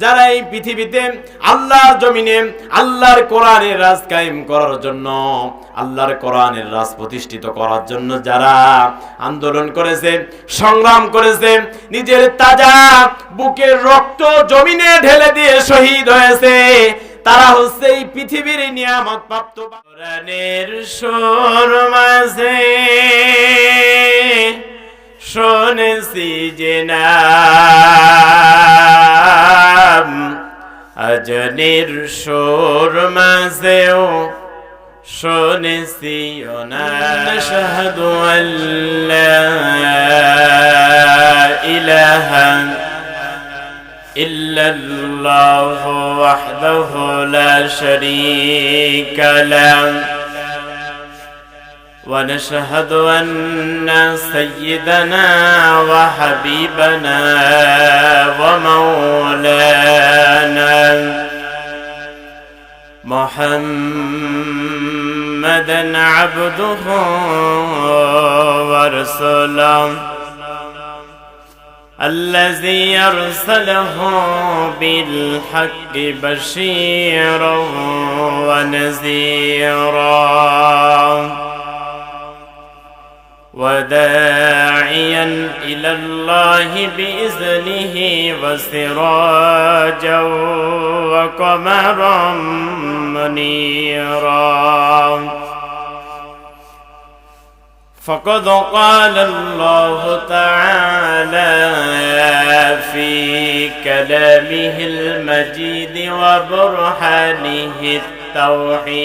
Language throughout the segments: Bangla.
যারা এই পৃথিবীতে আল্লাহর জমিনে আল্লাহর কোরআনের রাজ কায়েম করার জন্য, আল্লাহর কোরআনের রাজ প্রতিষ্ঠিত করার জন্য যারা আন্দোলন করেছে, সংগ্রাম করেছে, নিজের তাজা বুকের রক্ত জমিনে ঢেলে দিয়ে শহীদ হয়েছে, তারা হচ্ছে এই পৃথিবীর নিয়ামত প্রাপ্ত। কোরআনের সুর মাঝে শুনেছি যে নাম, আজনের সুর মাঝেও শুনেছি নাম। আশহাদু আল্লা ইলাহা ইল্লাল্লাহু ওয়াহদাহু লা শারীকা লাহু ونشهد أن سيدنا وحبيبنا ومولانا محمدا عبده ورسوله الذي أرسله بالحق بشيرا ونذيرا وداعيا إلى الله بإذنه وسراجا وقمرا منيرا فقد قال الله تعالى في كلامه المجيد وبرهانه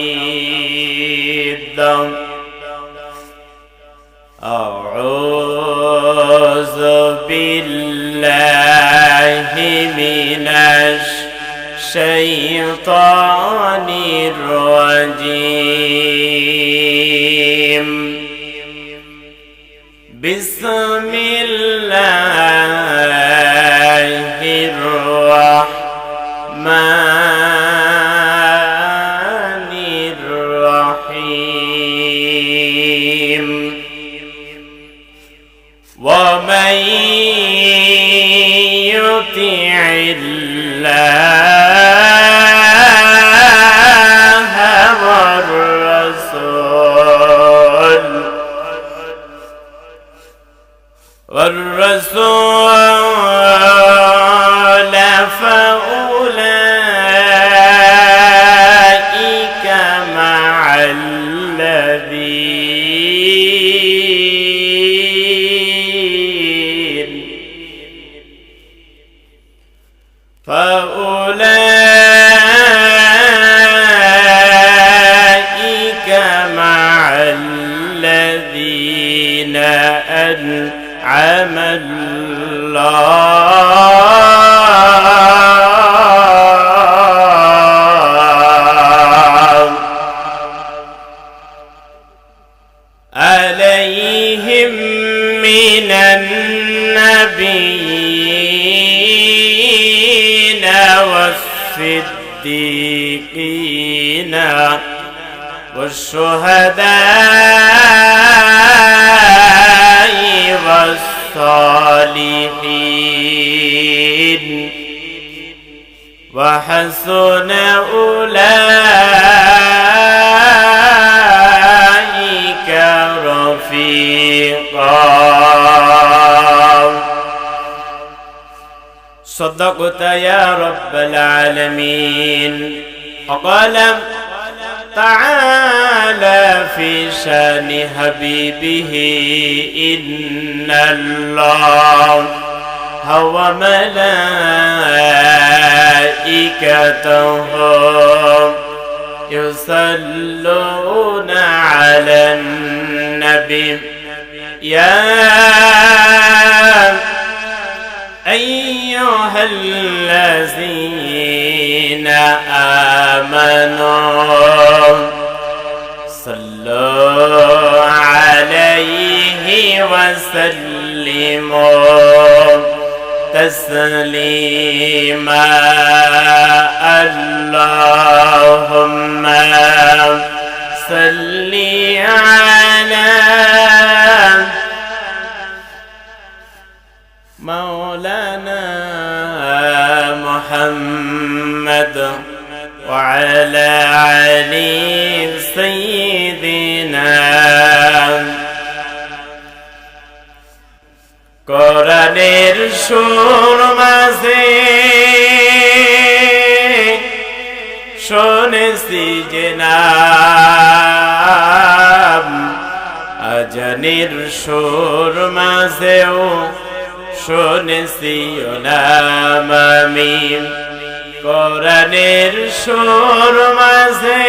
التوحيد أعوذ بالله من الشيطان الرجيم بسم الله الرحمن الرحيم ومن يطع الله والرسول فأولئك مع الذين أنعم الله عليهم من النبيين والصديقين والشهداء والصالحين وحسن أولئك رفيقا صدقت يا رب العالمين. وقال تعالى في شان حبيبه إن الله وملائكته يصلون على النبي يا أيها الذين آمنوا صلوا عليه وسلموا تسليما. اللهم صل على مولانا محمد وعلى علي سيدنا কোরআনের সুর মাঝে শুনেছি যে নাম আজানের সুর মাঝেও শুনেছি নাম আমি কোরআনের সুর মাঝে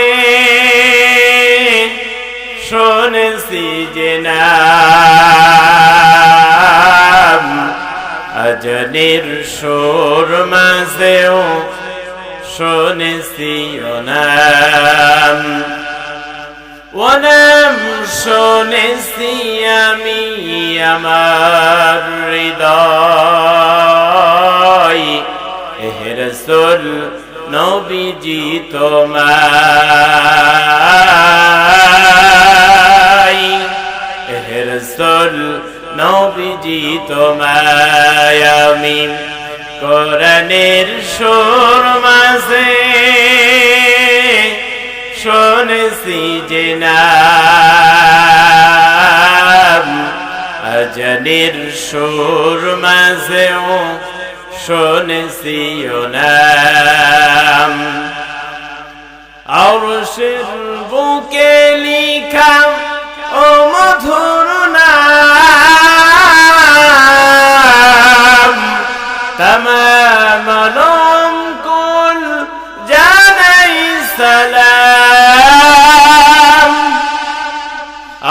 শুনেছি যে নাম আজানের সুর মাঝেও শুনেছি নাম ও নাম শুনেছি আমি আমার হৃদয় হে রাসূল নবীজি তোমায় হে রাসূল নবীজি তোমায় আমি কোরআনের সুর মাঝে শুনেছি যে নাম আজানের সুর মাঝেও শুনেছি নাম আরশের বুকে লিখা ও মধুর নাম তামাম আলম কুল জানাই সালাম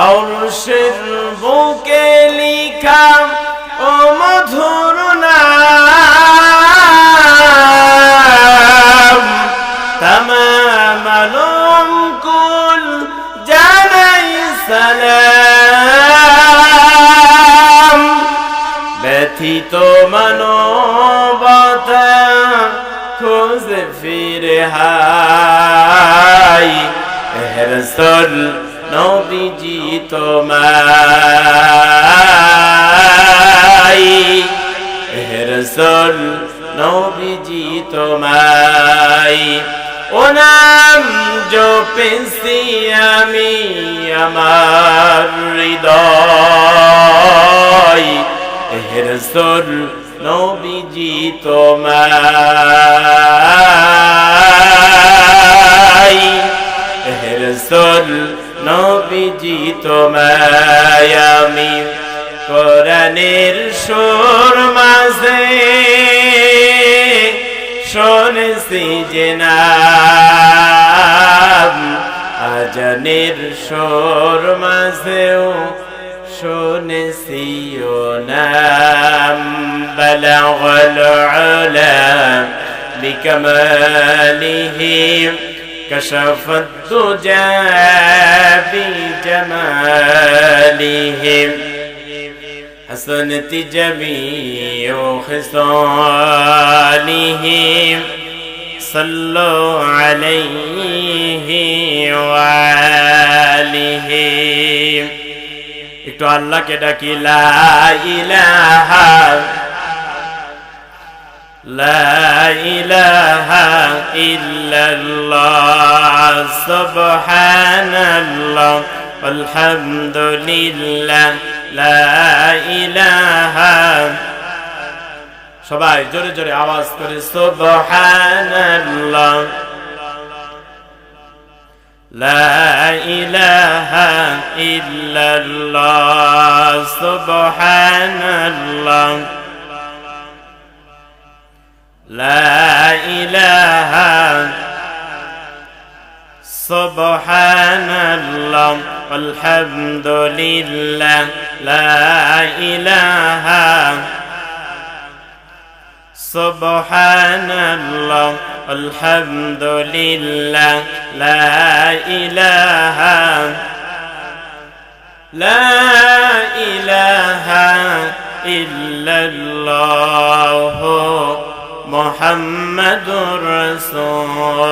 আরশের বুকে লিখা ও মধুর নাম তামাম আলম কুল জানাই সালাম ব্যথিত মানবতা খুঁজে ফিরে হাই হে রাসূল নবীজি তোমায় হে রাসূল নবীজি তোমায় ও নাম জপেছি আমি আমার হৃদয় হে রাসূল নবীজি তোমায় হে রাসূল নবীজি তোমায় আমি কোরআনের সুর মাঝে শুনেছি যে নাম আজানের সুর মাঝেও শুনেছি নাম বালাগাল উলা বিকামালিহি كشف الدجى بجمالهم حسنت جميع خصالهم صلوا عليه وآله একটু আল্লাহকে ডাকি লা ইলাহা لا إله إلا الله سبحان الله والحمد لله لا إله সবাই জোরে জোরে আওয়াজ করে সুবহানাল্লাহ لا إله إلا الله سبحان الله لا إله سبحان الله والحمد لله لا إله سبحان الله والحمد لله لا إله لا إله إلا الله মুহাম্মাদুর রাসূলুল্লাহ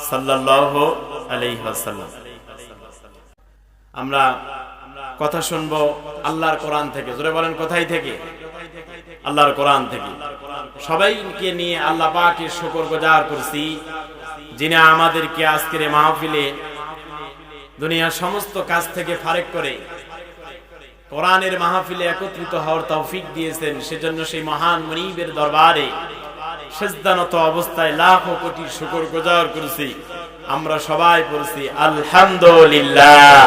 সাল্লাল্লাহু আলাইহি ওয়াসাল্লাম। আমরা কথা শুনবো আল্লাহর কোরআন থেকে। জোরে বলেন, কোথায় থেকে? আল্লাহর কোরআন থেকে। সবাইকে নিয়ে আল্লাহ পাকের শুকরগুজার করছি, যিনি আমাদেরকে আজকের এই মাহফিলে দুনিয়ার সমস্ত কাজ থেকে ফারেক করে কোরআনের মাহফিলে একত্রিত হওয়ার তৌফিক দিয়েছেন। সেজন্য সেই মহান মুনিবের দরবারে সিজদানত অবস্থায় লাখো কোটি শুকরগুজার করছি। আমরা সবাই পড়ছি আলহামদুলিল্লাহ।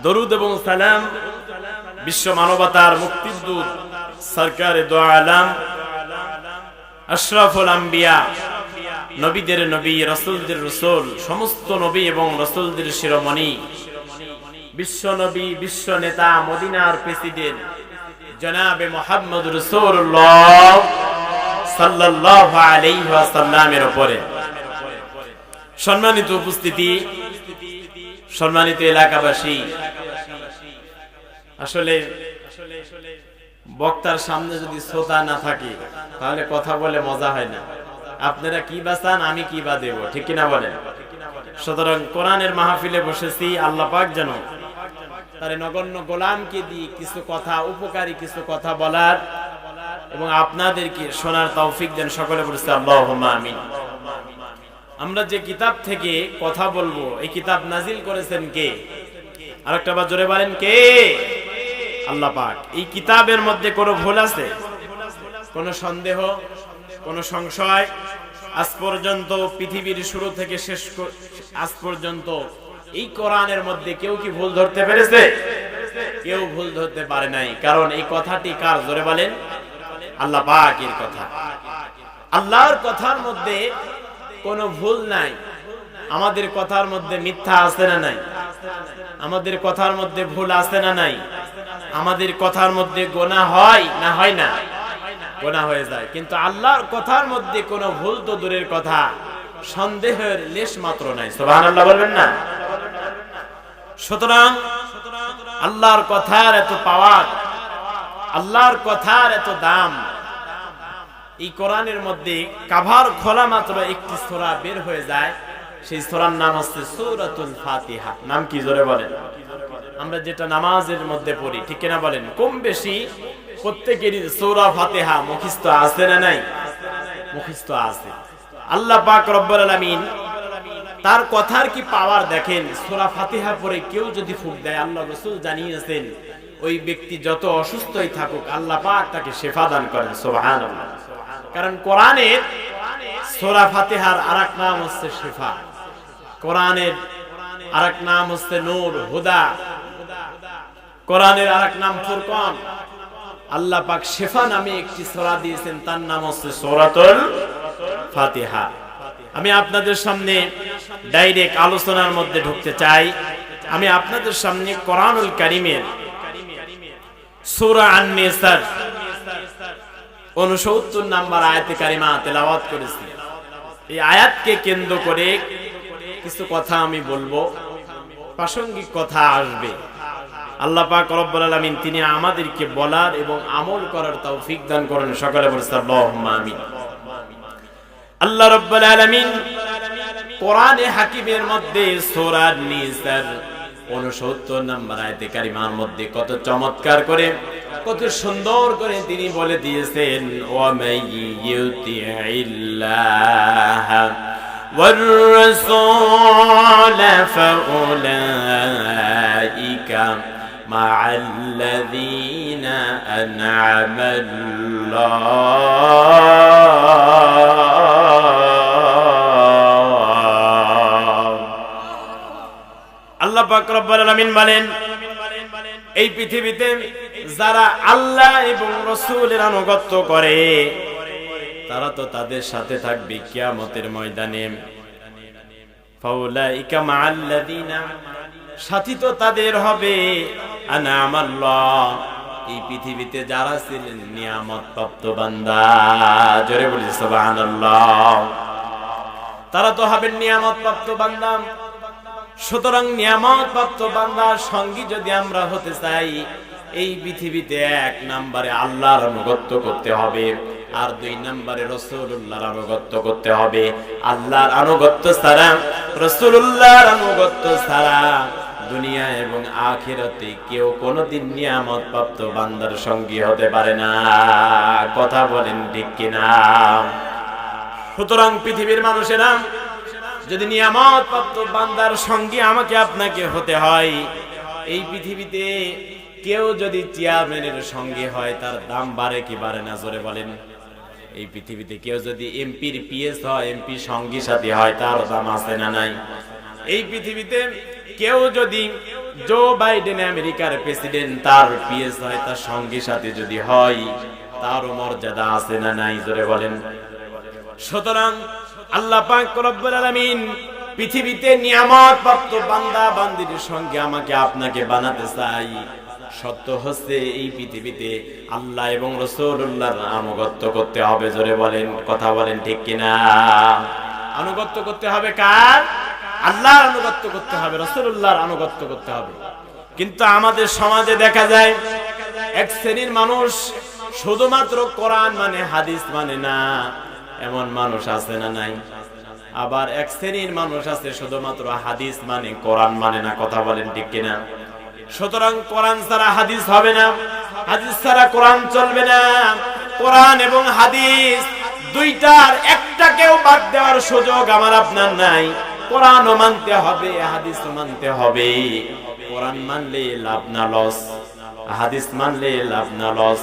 দরুদ এবং সালাম বিশ্ব মানবতার মুক্তির দূত সরকারে দো আলম আশরাফুল আম্বিয়া, নবীদের নবী, রাসূলদের রাসূল, সমস্ত নবী এবং রাসূলদের শিরোমণি, বিশ্ব নবী, বিশ্ব নেতা, মদিনার প্রেসিডেন্ট জনাবে মুহাম্মদ রাসূলুল্লাহ সাল্লাল্লাহু আলাইহি ওয়াসাল্লামের উপরে। সম্মানিত উপস্থিতি, সম্মানিত এলাকাবাসী, আসলে বক্তার সামনে যদি শ্রোতা না থাকে তাহলে কথা বলে মজা হয় না। আপনারা কি বা চান, আমি কি বা দেব, ঠিক কিনা বলেন? সুতরাং কোরআনের মাহফিলে বসেছি, আল্লাহ পাক যেন তার নগণ্য গোলামকে দিয়ে কিছু কথা, উপকারী কিছু কথা বলার এবং আপনাদেরকে শোনার তৌফিক দেন। সকলে বলছে আল্লাহুম্মা আমিন। আমরা যে কিতাব থেকে কথা বলবো, এই কিতাব নাজিল করেছেন কে? আরেকটা বার জোরে বলেন, কে? আল্লাহ পাক। এই কিতাবের মধ্যে কোনো ভুল আছে, কোনো সন্দেহ, কোনো সংশয়? আজ পর্যন্ত পৃথিবীর শুরু থেকে শেষ আজ পর্যন্ত এই কোরআনের মধ্যে কেউ কি ভুল ধরতে পেরেছে? কেউ ভুল ধরতে পারে নাই। কারণ এই কথাটি কার? জোরে বলেন, আল্লাহ পাকের কথা। আল্লাহর কথার মধ্যে কোনো ভুল নাই। আমাদের কথার মধ্যে মিথ্যা আছে না নাই? আমাদের কথার মধ্যে ভুল আছে না নাই? আমাদের কথার মধ্যে গোনাহ হয় না হয় না? গোনাহ হয়ে যায়। কিন্তু আল্লাহর কথার মধ্যে কোনো ভুল তো দূরের কথা, সন্দেহের লেশ মাত্র নাই। সুবহানাল্লাহ বলবেন না? সুতরাং আল্লাহর কথার এত পাওয়ার, আল্লাহর কথার এত দাম। এই কোরআনের মধ্যে কাভার খোলা মাত্র একটি সূরা বের হয়ে যায়, সেই সূরার নাম হচ্ছে সূরাতুল ফাতিহা। নাম কি? জোরে বলেন। আমরা যেটা নামাজের মধ্যে পড়ি, ঠিক কিনা বলেন? কম বেশি প্রত্যেকেরই সূরা ফাতিহা মুখস্থ আছে না নাই? মুখস্থ আছে। আল্লাহ পাক রব্বুল আলামিন তার কথার কি পাওয়ার দেখেন। সূরা ফাতিহা পড়ে কেউ যদি ফুঁক দেয়, আল্লাহ রাসূল জানিয়েছেন ওই ব্যক্তি যত অসুস্থই থাকুক আল্লাহ পাক তাকে শিফা দান করেন। সুবহানাল্লাহ। কারণ কোরআনের সূরা ফাতিহার আরেক নাম হচ্ছে শিফা, কোরআনের আরেক নাম হচ্ছে নূর, হুদা, কোরআনের আরেক নাম ফুরকান। আল্লাহ পাক শিফা নামে একটি সূরা দিয়েছেন, তার নাম হচ্ছে সূরাতুল ফাতিহা। আমি আপনাদের সামনে ডাইরেক্ট আলোচনার মধ্যে ঢুকতে চাই। আমি আপনাদের সামনে কোরআনুল কারীমের সূরা আন-নিসার 69 নম্বর আয়াতে কারিমা তেলাওয়াত করেছি। এই আয়াতকে কেন্দ্র করে কিছু কথা আমি বলবো, প্রাসঙ্গিক কথা আসবে। আল্লাহ পাক রব্বুল আলামিন তিনি আমাদেরকে বলার এবং আমল করার তৌফিক দান করেন। সকলে বলুন আল্লাহুম্মা আমিন। আল্লাহ রাব্বুল আলামিন কোরআনে হাকিমের মধ্যে সূরা নিসার 69 নম্বর আয়াতে কারিমার মধ্যে কত চমৎকার করে, কত সুন্দর করে তিনি বলে দিয়েছেন, ওয়া মাইয়ুতিইল্লাহ ওয়ার রাসূল ফাউলাইকা মা'আল্লাযীনা আল্লাহ পাক রব্বুল আলামিন বলেন, এই পৃথিবীতে যারা আল্লাহ এবং রাসূলের আনুগত্য করে তারা তো তাদের সাথে থাকবে কিয়ামতের ময়দানে। ফাউলাইকা মা'আল্লাযীনা, সাথী তো তাদের হবে, আনআমাল্লাহ, এই পৃথিবীতে যারা ছিলেন নিয়ামত প্রাপ্ত বান্দা। জোরে বলি সুবহানাল্লাহ। তারা তো হবেন নিয়ামত প্রাপ্ত বান্দা। সুতরাং নিয়ামত প্রাপ্ত বান্দার সঙ্গী যদি আমরা হতে চাই, এই পৃথিবীতে 1 নম্বরে আল্লাহর আনুগত্য করতে হবে, আর 2 নম্বরে রাসূলুল্লাহর আনুগত্য করতে হবে। আল্লাহর আনুগত্য ছাড়া, রাসূলুল্লাহর আনুগত্য ছাড়া দুনিয়া এবং আখিরাতে কেউ কোনোদিন নিয়ামত প্রাপ্ত বান্দার সঙ্গী হতে পারে না। কথা বলেন ঠিক কিনা? সুতরাং পৃথিবীর মানুষেরা, যদি নিয়ামত প্রাপ্ত বান্দার সঙ্গী আমাকে আপনাকে হতে হয়, এই পৃথিবীতে কেউ যদি চেয়ারম্যানের সঙ্গী হয় তার দাম বাড়ে কি বাড়ে না? জোরে বলেন। এই পৃথিবীতে কেউ যদি এমপির পিএস হয়, এমপি সঙ্গী সাথী হয়, তার দাম আছে না নাই? এই পৃথিবীতে কেউ যদি জো বাইডেন আমেরিকার প্রেসিডেন্ট, তার পিএস হয়, তার সঙ্গী সাথী যদি হয়, তারও মর্যাদা আছে না নাই? জোরে বলেন। সুতরাং আল্লাহ পাক রব্বুল আলামিন পৃথিবীতে নিয়ামত প্রাপ্ত বান্দা বান্দির সঙ্গে আমাকে আপনাকে বানাতে চাই। সত্য হচ্ছে এই পৃথিবীতে আল্লাহ এবং রাসূলুল্লাহর আনুগত্য করতে হবে। জোরে বলেন, কথা বলেন ঠিক কিনা? আনুগত্য করতে হবে কার? আল্লাহর আনুগত্য করতে হবে, রাসূলুল্লাহর আনুগত্য করতে হবে। কিন্তু আমাদের সমাজে দেখা যায় এক শ্রেণীর মানুষ শুধুমাত্র কোরআন মানে হাদিস মানে না, এমন মানুষ আছে না নাই? আবার এক শ্রেণীর মানুষ আছে শুধুমাত্র হাদিস মানে কোরআন মানে না। কথা বলেন ঠিক কিনা? সুতরাং কোরআন ছাড়া হাদিস হবে না, হাদিস ছাড়া কোরআন চলবে না। কোরআন এবং হাদিস দুইটার একটাকেও বাদ দেওয়ার সুযোগ আমার আপনার নাই। কোরআনও মানতে হবে, হাদিসও মানতে হবে। কোরআন মানলে লাভ না লস, হাদিস মানলে লাভ না লস।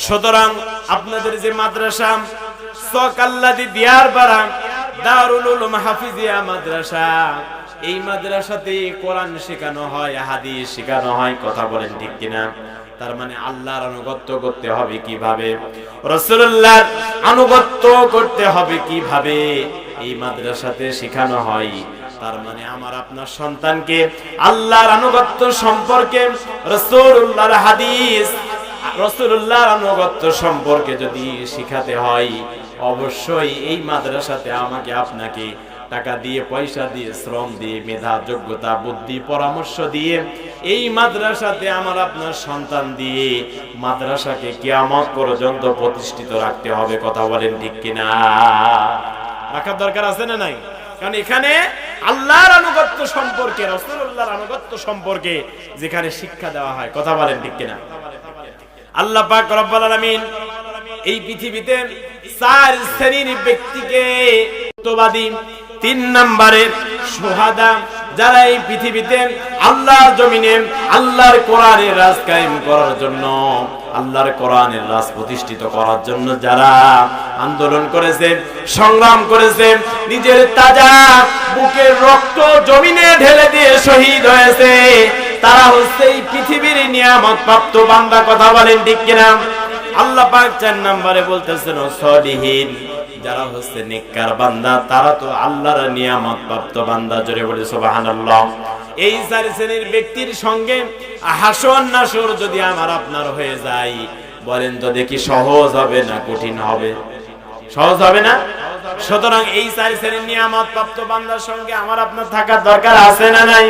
সুতরাং আপনাদের যে মাদ্রাসা সকাল্লাদি দিয়ারপাড়া দারুল উলুম হাফিজিয়া মাদ্রাসা, এই মাদ্রাসাতে কোরআন শেখানো হয়, হাদিস শেখানো হয়। কথা বলেন ঠিক কিনা? তার মানে আল্লাহর আনুগত্য করতে হবে কিভাবে? রাসূলুল্লাহর আনুগত্য করতে হবে কিভাবে? এই মাদ্রাসাতে শেখানো হয়। তার মানে আমার আপনার সন্তানকে আল্লাহর আনুগত্য সম্পর্কে, রাসূলুল্লাহর হাদিস, রাসূলুল্লাহর আনুগত্য সম্পর্কে যদি শিখাতে হয়, অবশ্যই এই মাদ্রাসাতে আমাকে আপনাকে টাকা দিয়ে, পয়সা দিয়ে, শ্রম দিয়ে, মেধা, যোগ্যতা, বুদ্ধি, পরামর্শ দিয়ে এই মাদ্রাসাতে আমার আপনার সন্তান দিয়ে মাদ্রাসাকে কিয়ামত পর্যন্ত প্রতিষ্ঠিত রাখতে হবে। কথা বলেন ঠিক কিনা? রাখার দরকার আছে না নাই? কারণ এখানে আল্লাহর আনুগত্য সম্পর্কে, রাসূলুল্লাহর আনুগত্য সম্পর্কে যেখানে শিক্ষা দেওয়া হয়। কথা বলেন ঠিক কিনা? আল্লাহ পাক রব্বুল আলামিন এই পৃথিবীতে চার শ্রেণীর ব্যক্তিকে সত্যবাদী, 3 নম্বরে শুহাদা, যারা এই পৃথিবীতে আল্লাহর জমিনে আল্লাহর কোরআনের রাজ কায়েম করার জন্য, আল্লাহর কোরআনের রাজ প্রতিষ্ঠিত করার জন্য যারা আন্দোলন করেছে, সংগ্রাম করেছে, নিজের তাজা বুকের রক্ত জমিনে ঢেলে দিয়ে শহীদ হয়েছে, তারা হচ্ছে এই পৃথিবীর নিয়ামত প্রাপ্ত বান্দা। কথা বলেন ঠিক কিনা? আল্লাহ পাক 4 নম্বরে বলতেছেন সলিহিন, যারা হচ্ছে নেককার বান্দা, তারা তো আল্লাহর নিয়ামত প্রাপ্ত বান্দা। জোরে বলে সুবহানাল্লাহ। এই 4 শ্রেণীর ব্যক্তির সঙ্গে হাসর নাসর যদি আমার আপনার হয়ে যায়, বলেন তো দেখি সহজ হবে না কঠিন হবে? সহজ হবে না? সুতরাং এই 4 শ্রেণীর নিয়ামত প্রাপ্ত বান্দার সঙ্গে আমার আপনার থাকার দরকার আছে না নাই?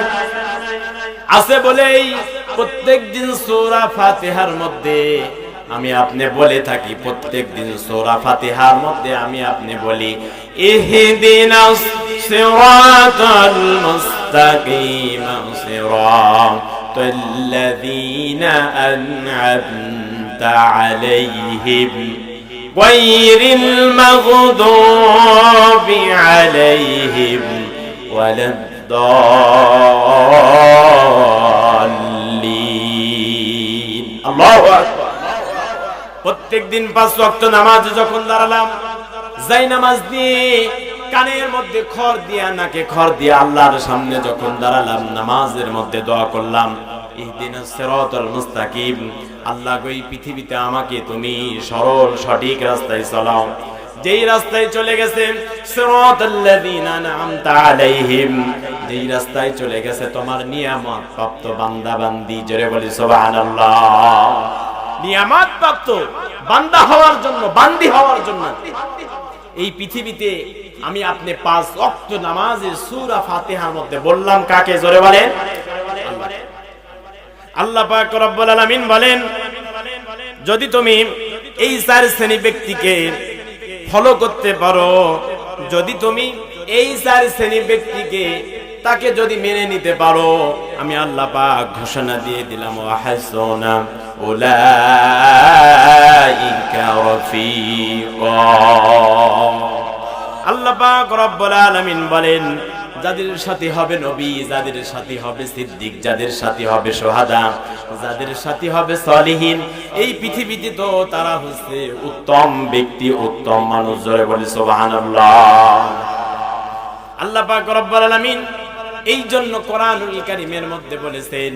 আছে বলেই প্রত্যেকদিন সূরা ফাতিহার মধ্যে আমি আপনি বলে থাকি, প্রত্যেকদিন সূরা ফাতিহার মধ্যে আমি আপনি বলি ইহদিনাস সিরাতাল মুস্তাকিম সিরাতাল্লাযীনা আন'আমতা আলাইহিম গায়রিল মাগদুবি আলাইহিম ওয়ালাদ-দাল্লিন। আল্লাহু আকবার। প্রত্যেকদিন 5 ওয়াক্ত নামাজ যখন দাঁড়ালাম, যাই নামাজ দিয়ে কানের মধ্যে খড় দিয়া, নাকে খড় দিয়া আল্লাহর সামনে যখন দাঁড়ালাম, নামাজের মধ্যে দোয়া করলাম ইহদিনাস সিরাতাল মুস্তাকিম, আল্লাহ গো এই পৃথিবীতে আমাকে তুমি সরল সঠিক রাস্তায় চালাও। যেই রাস্তায় চলে গেছে সিরাতাল্লাযীনা আন'আমতা আলাইহিম, যেই রাস্তায় চলে গেছে তোমার নিয়ামত প্রাপ্ত বান্দা বান্দি। জোরে বলি সুবহানাল্লাহ। নিয়ামত প্রাপ্ত বান্দা হওয়ার জন্য, বান্দি হওয়ার জন্য এই পৃথিবীতে আমি আপনি 5 ওয়াক্ত নামাজে সূরা ফাতিহার মধ্যে বললাম কাকে? জোরে বলেন। আল্লাহ পাক রব্বুল আলামিন বলেন, যদি তুমি এই 4 শ্রেণী ব্যক্তিকে ফলো করতে পারো, যদি তুমি এই 4 শ্রেণী ব্যক্তিকে তাকে যদি মেনে নিতে পারো, আমি আল্লাহ পাক ঘোষণা দিয়ে দিলাম ওয়া হাসনা উলাইকা রাফিকা। আল্লাহ পাক রব্বুল আলামিন বলেন, যাদের সাথী হবে নবী, যাদের সাথী হবে সিদ্দিক, যাদের সাথী হবে শুহাদা, যাদের সাথী হবে সালিহিন, এই পৃথিবীতে তো তারা হচ্ছে উত্তম ব্যক্তি, উত্তম মানুষ। জোরে বলি সুবহানাল্লাহ। আল্লাহ পাক রব্বুল আলামিন এই জন্য কোরআনুল কারীমের মধ্যে বলেছেন,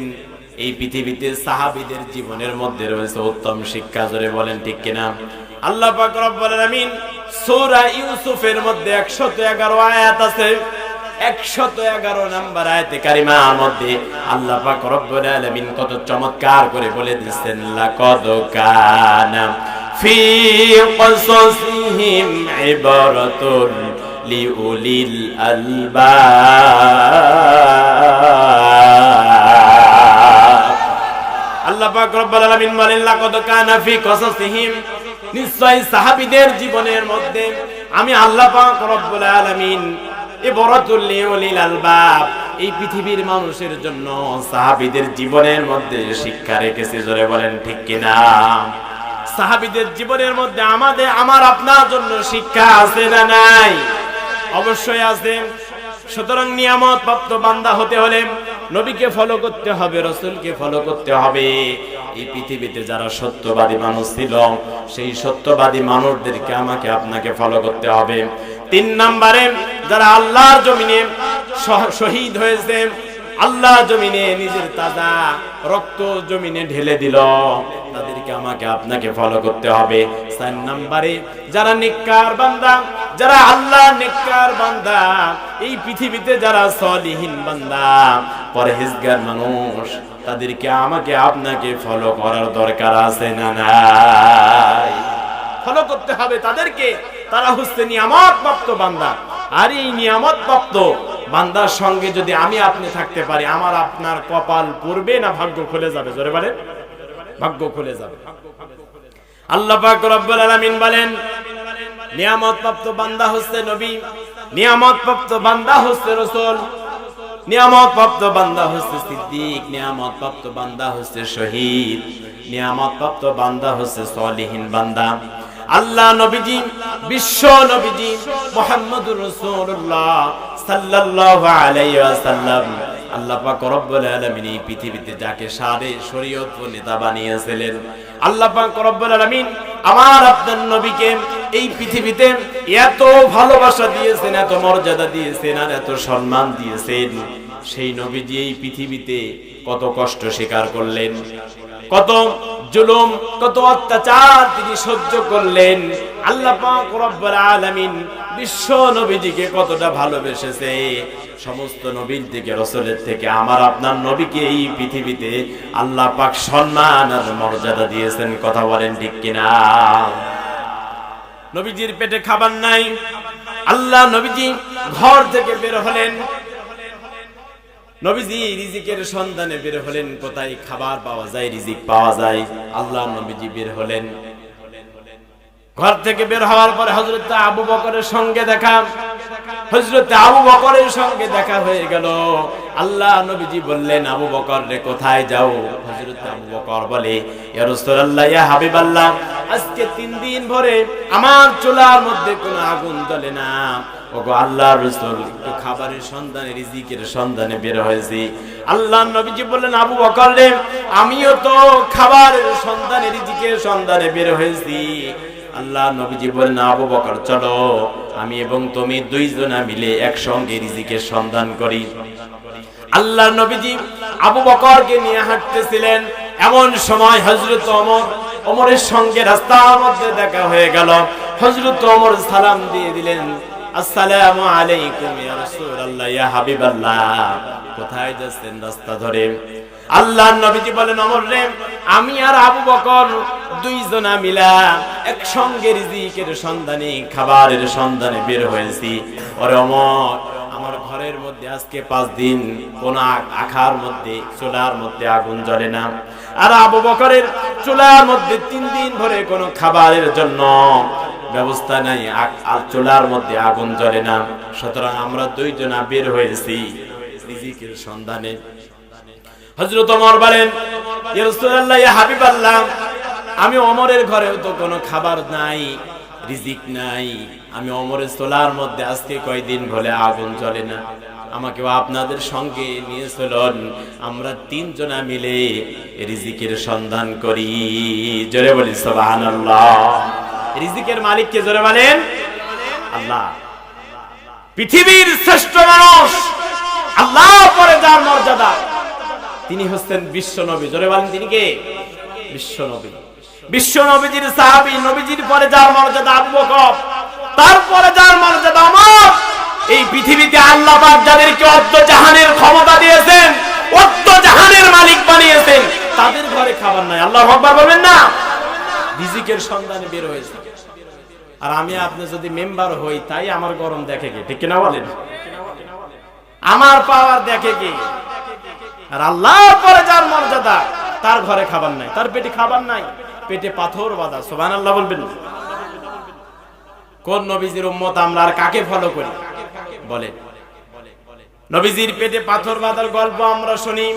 এই পৃথিবীতে সাহাবীদের জীবনের মধ্যে রয়েছে উত্তম শিক্ষা। জোরে বলেন ঠিক কিনা? আল্লাহ পাক রব্বুল আলামিন সূরা ইউসুফের মধ্যে 111 আয়াত আছে। 111 নাম্বার আয়াতে কারিমার মধ্যে আল্লাহ পাক রব্বুল আলামিন কত চমৎকার করে বলে দিচ্ছেন, লাকাদ কানা ফি কসাসিহিম ইবরাতুন লিউলিল আলবাব। আল্লাহ পাক রব্বুল আলামিন বলেন, লাকাদ কানা ফি কসাসিহিম, নিশ্চয় সাহাবীদের জীবনের মধ্যে আমি আল্লাহ পাক রব্বুল আলামিন ইবরাতুল লিউলিল আলবাব, এই পৃথিবীর মানুষের জন্য সাহাবীদের জীবনের মধ্যে শিক্ষা রেখেছি। জোরে বলেন ঠিক কিনা? সাহাবীদের জীবনের মধ্যে আমার আপনার জন্য শিক্ষা আছে না নাই? অবশ্যই আছে। সুতরাং নিয়ামত প্রাপ্ত বান্দা হতে হলে নবীকে ফলো করতে হবে, রাসূলকে ফলো করতে হবে। এই পৃথিবীতে যারা সত্যবাদী মানুষ ছিল, সেই সত্যবাদী মানুষদেরকে আমাকে আপনাকে ফলো করতে হবে। 3 নম্বরে যারা আল্লাহর জমিনে শহীদ হয়েছে, আল্লাহর জমিনে নিজের তাজা রক্ত জমিনে ঢেলে দিল, তাদেরকে আমাকে আপনাকে ফলো করতে হবে। 4 নম্বরে যারা নেককার বান্দা, যারা আল্লাহর নেককার বান্দা, এই পৃথিবীতে যারা সলিহিন বান্দা, পরহেজগার মানুষ, তাদেরকে আমাকে আপনাকে ফলো করার দরকার আছে না নাই? ফলো করতে হবে তাদেরকে। তারা হচ্ছে নিয়ামত প্রাপ্ত বান্দা। আর এই নিয়ামত প্রাপ্ত বান্দার সঙ্গে যদি আমি আপনি থাকতে পারি, আমার আপনার কপাল পড়বে না ভাগ্য খুলে যাবে? জোরে বলেন, ভাগ্য খুলে যাবে। আল্লাহ পাক রব্বুল আলামিন বলেন, নিয়ামত প্রাপ্ত বান্দা হচ্ছে নবী, নিয়ামত প্রাপ্ত বান্দা হচ্ছে রাসূল, নিয়ামত প্রাপ্ত বান্দা হচ্ছে সিদ্দিক, নিয়ামত প্রাপ্ত বান্দা হচ্ছে শহীদ, নিয়ামত প্রাপ্ত বান্দা হচ্ছে সলিহিন বান্দা। আল্লাহ নবীজি, বিশ্ব নবীজি মুহাম্মদুর রাসূলুল্লাহ সাল্লাল্লাহু আলাইহি ওয়াসাল্লাম, আল্লাহ পাক রব্বুল আলামিন এই পৃথিবীতে যাকে সারে শরীয়ত ও নেতা বানিয়েছিলেন, আল্লাহ পাক রব্বুল আলামিন আমার আপনার নবীকে এই পৃথিবীতে এত ভালোবাসা দিয়েছেন, এত মর্যাদা দিয়েছেন, আর এত সম্মান দিয়েছেন। সেই নবীজি এই পৃথিবীতে কত কষ্ট স্বীকার করলেন, কত জুলুম, কত অত্যাচার তিনি সহ্য করলেন। আল্লাহ পাক রব্বুল আলামিন বিশ্ব নবীজিকে কতটা ভালোবেসেছে। সমস্ত নবীর থেকে, রাসূলের থেকে আমার আপনার নবীকে এই পৃথিবীতে আল্লাহ পাক সম্মান আর মর্যাদা দিয়েছেন। কথা বলেন ঠিক কিনা? নবীজির পেটে খাবার নাই, আল্লাহ নবীজি ঘর থেকে বের হলেন, নবীজি রিজিকের সন্ধানে বের হলেন। কোথায় খাবার পাওয়া যায়, রিজিক পাওয়া যায়, আল্লাহ নবীজি বের হলেন। ঘর থেকে বের হওয়ার পরে হযরত আবু বকরের সঙ্গে দেখা, হযরত আবু বকরের সঙ্গে দেখা হয়ে গেল। আল্লাহ নবীজি বললেন, আবু বকর রে কোথায় যাও? হযরত আবু বকর বলে, ইয়া রাসূলুল্লাহ, ইয়া হাবিবাল্লাহ, আজকে 3 দিন ধরে আমার চুলার মধ্যে কোনো আগুন জ্বলে না। ওগো আল্লাহর রাসূল, একটু খাবারের সন্ধানে, রিজিকের সন্ধানে বের হয়েছি। আল্লাহ নবীজি বললেন, আবু বকর রে, আমিও তো খাবারের সন্ধানে, রিজিকের সন্ধানে বের হয়েছি। আল্লাহ নবীজি বললেন, আবু বকর চলো, আমি এবং তুমি দুইজনা মিলে একসঙ্গে রিজিকের সন্ধান করি। আল্লাহ নবীজি আবু বকরকে নিয়ে হাঁটতেছিলেন, এমন সময় হযরত ওমরের সঙ্গে রাস্তার মধ্যে দেখা হয়ে গেল। হযরত ওমর সালাম দিয়ে দিলেন, আসসালামু আলাইকুম ইয়া রাসূলুল্লাহ, ইয়া হাবিবাল্লাহ, কোথায় যাচ্ছেন রাস্তা ধরে? আল্লাহ নবীজি বলেন, ওমর রে, আমি আর আবু বকর দুইজনা মিলা একসঙ্গে রিজিকের সন্ধানে, খাবারের সন্ধানে বের হয়েছি। ওরে ওমর, আমার ঘরের মধ্যে আজকে 5 দিন কোন আখার মধ্যে, চুলার মধ্যে আগুন জ্বলে না। আর আবু বকরের চুলার মধ্যে 3 দিন ধরে কোনো খাবারের জন্য ব্যবস্থা নাই, আর চুলার মধ্যে আগুন জ্বলে না। সুতরাং আমরা দুইজনা বের হয়েছি, রিজিকের সন্ধানে। হযরত ওমর বলেন, ইয়া রাসূলুল্লাহ, ইয়া হাবিবাল্লাহ, আমি ওমরের ঘরেও তো কোনো খাবার নাই, রিজিক নাই। আমি ওমরের চুলার মধ্যে আজকে কয়দিন হলে আগুন জ্বলে না। আমাকেও আপনাদের সঙ্গে নিয়ে চলুন, আমরা তিনজনা মিলে রিজিকের সন্ধান করি। জোরে বলি সুবহানাল্লাহ। রিজিকের মালিক কে? জোরে বলেন আল্লাহ। পৃথিবীর শ্রেষ্ঠ মানুষ, আল্লাহ পরে যার মর্যাদা, তিনি হচ্ছেন বিশ্ব নবী। জোরে বলেন তিনি কে? বিশ্ব নবী। বিশ্ব নবীজির সাহাবী, নবীজির পরে যার মর্যাদা আবু বকর, তারপরে যার মর্যাদা ওমর। এই পৃথিবীতে আল্লাহ পাক যাদেরকে অর্ধ জাহানের ক্ষমতা দিয়েছেন, অর্ধ জাহানের মালিক বানিয়েছেন, তাদের ঘরে খাবার নাই। আল্লাহু আকবার বলবেন না? রিজিকের সন্ধানে বের হয়েছে। আর আমি আপনি যদি মেম্বার হই, তাই আমার গরম দেখে কে? ঠিক কিনা বলেন? আমার পাওয়ার দেখে কে? আর আল্লাহর পরে যার মর্যাদা, তার ঘরে খাবার নাই, তার পেটে খাবার নাই, পেটে পাথর বাঁধা। সুবহানাল্লাহ বলবেন। কোন নবীজির উম্মত আমরা আর কাকে ফলো করি বলেন? নবীজির পেটে পাথর বাঁধার গল্প আমরা শুনি,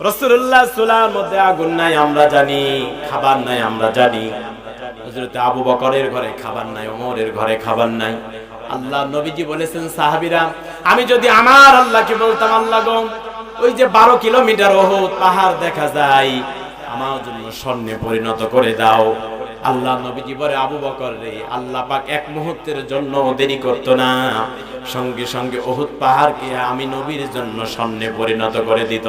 রাসূলুল্লাহ চুলার মধ্যে আগুন নাই আমরা জানি, খাবার নাই আমরা জানি। হযরত আবু বকরের ঘরে খাবার নাই, ওমরের ঘরে খাবার নাই। আল্লাহ নবীজি বলেছেন, সাহাবীরা, আমি যদি আমার আল্লাহকে বলতাম, আল্লাহ গো, ওই যে 12 কিলোমিটার উহুদ পাহাড় দেখা যায়, আমার জন্য স্বর্ণে পরিণত করে দাও। আল্লাহ নবীজি বলে, আবু বকর রে, আল্লাহ পাক এক মুহূর্তের জন্য দেরি করতো না, সঙ্গে সঙ্গে উহুদ পাহাড়কে আমি নবীর জন্য স্বর্ণে পরিণত করে দিত।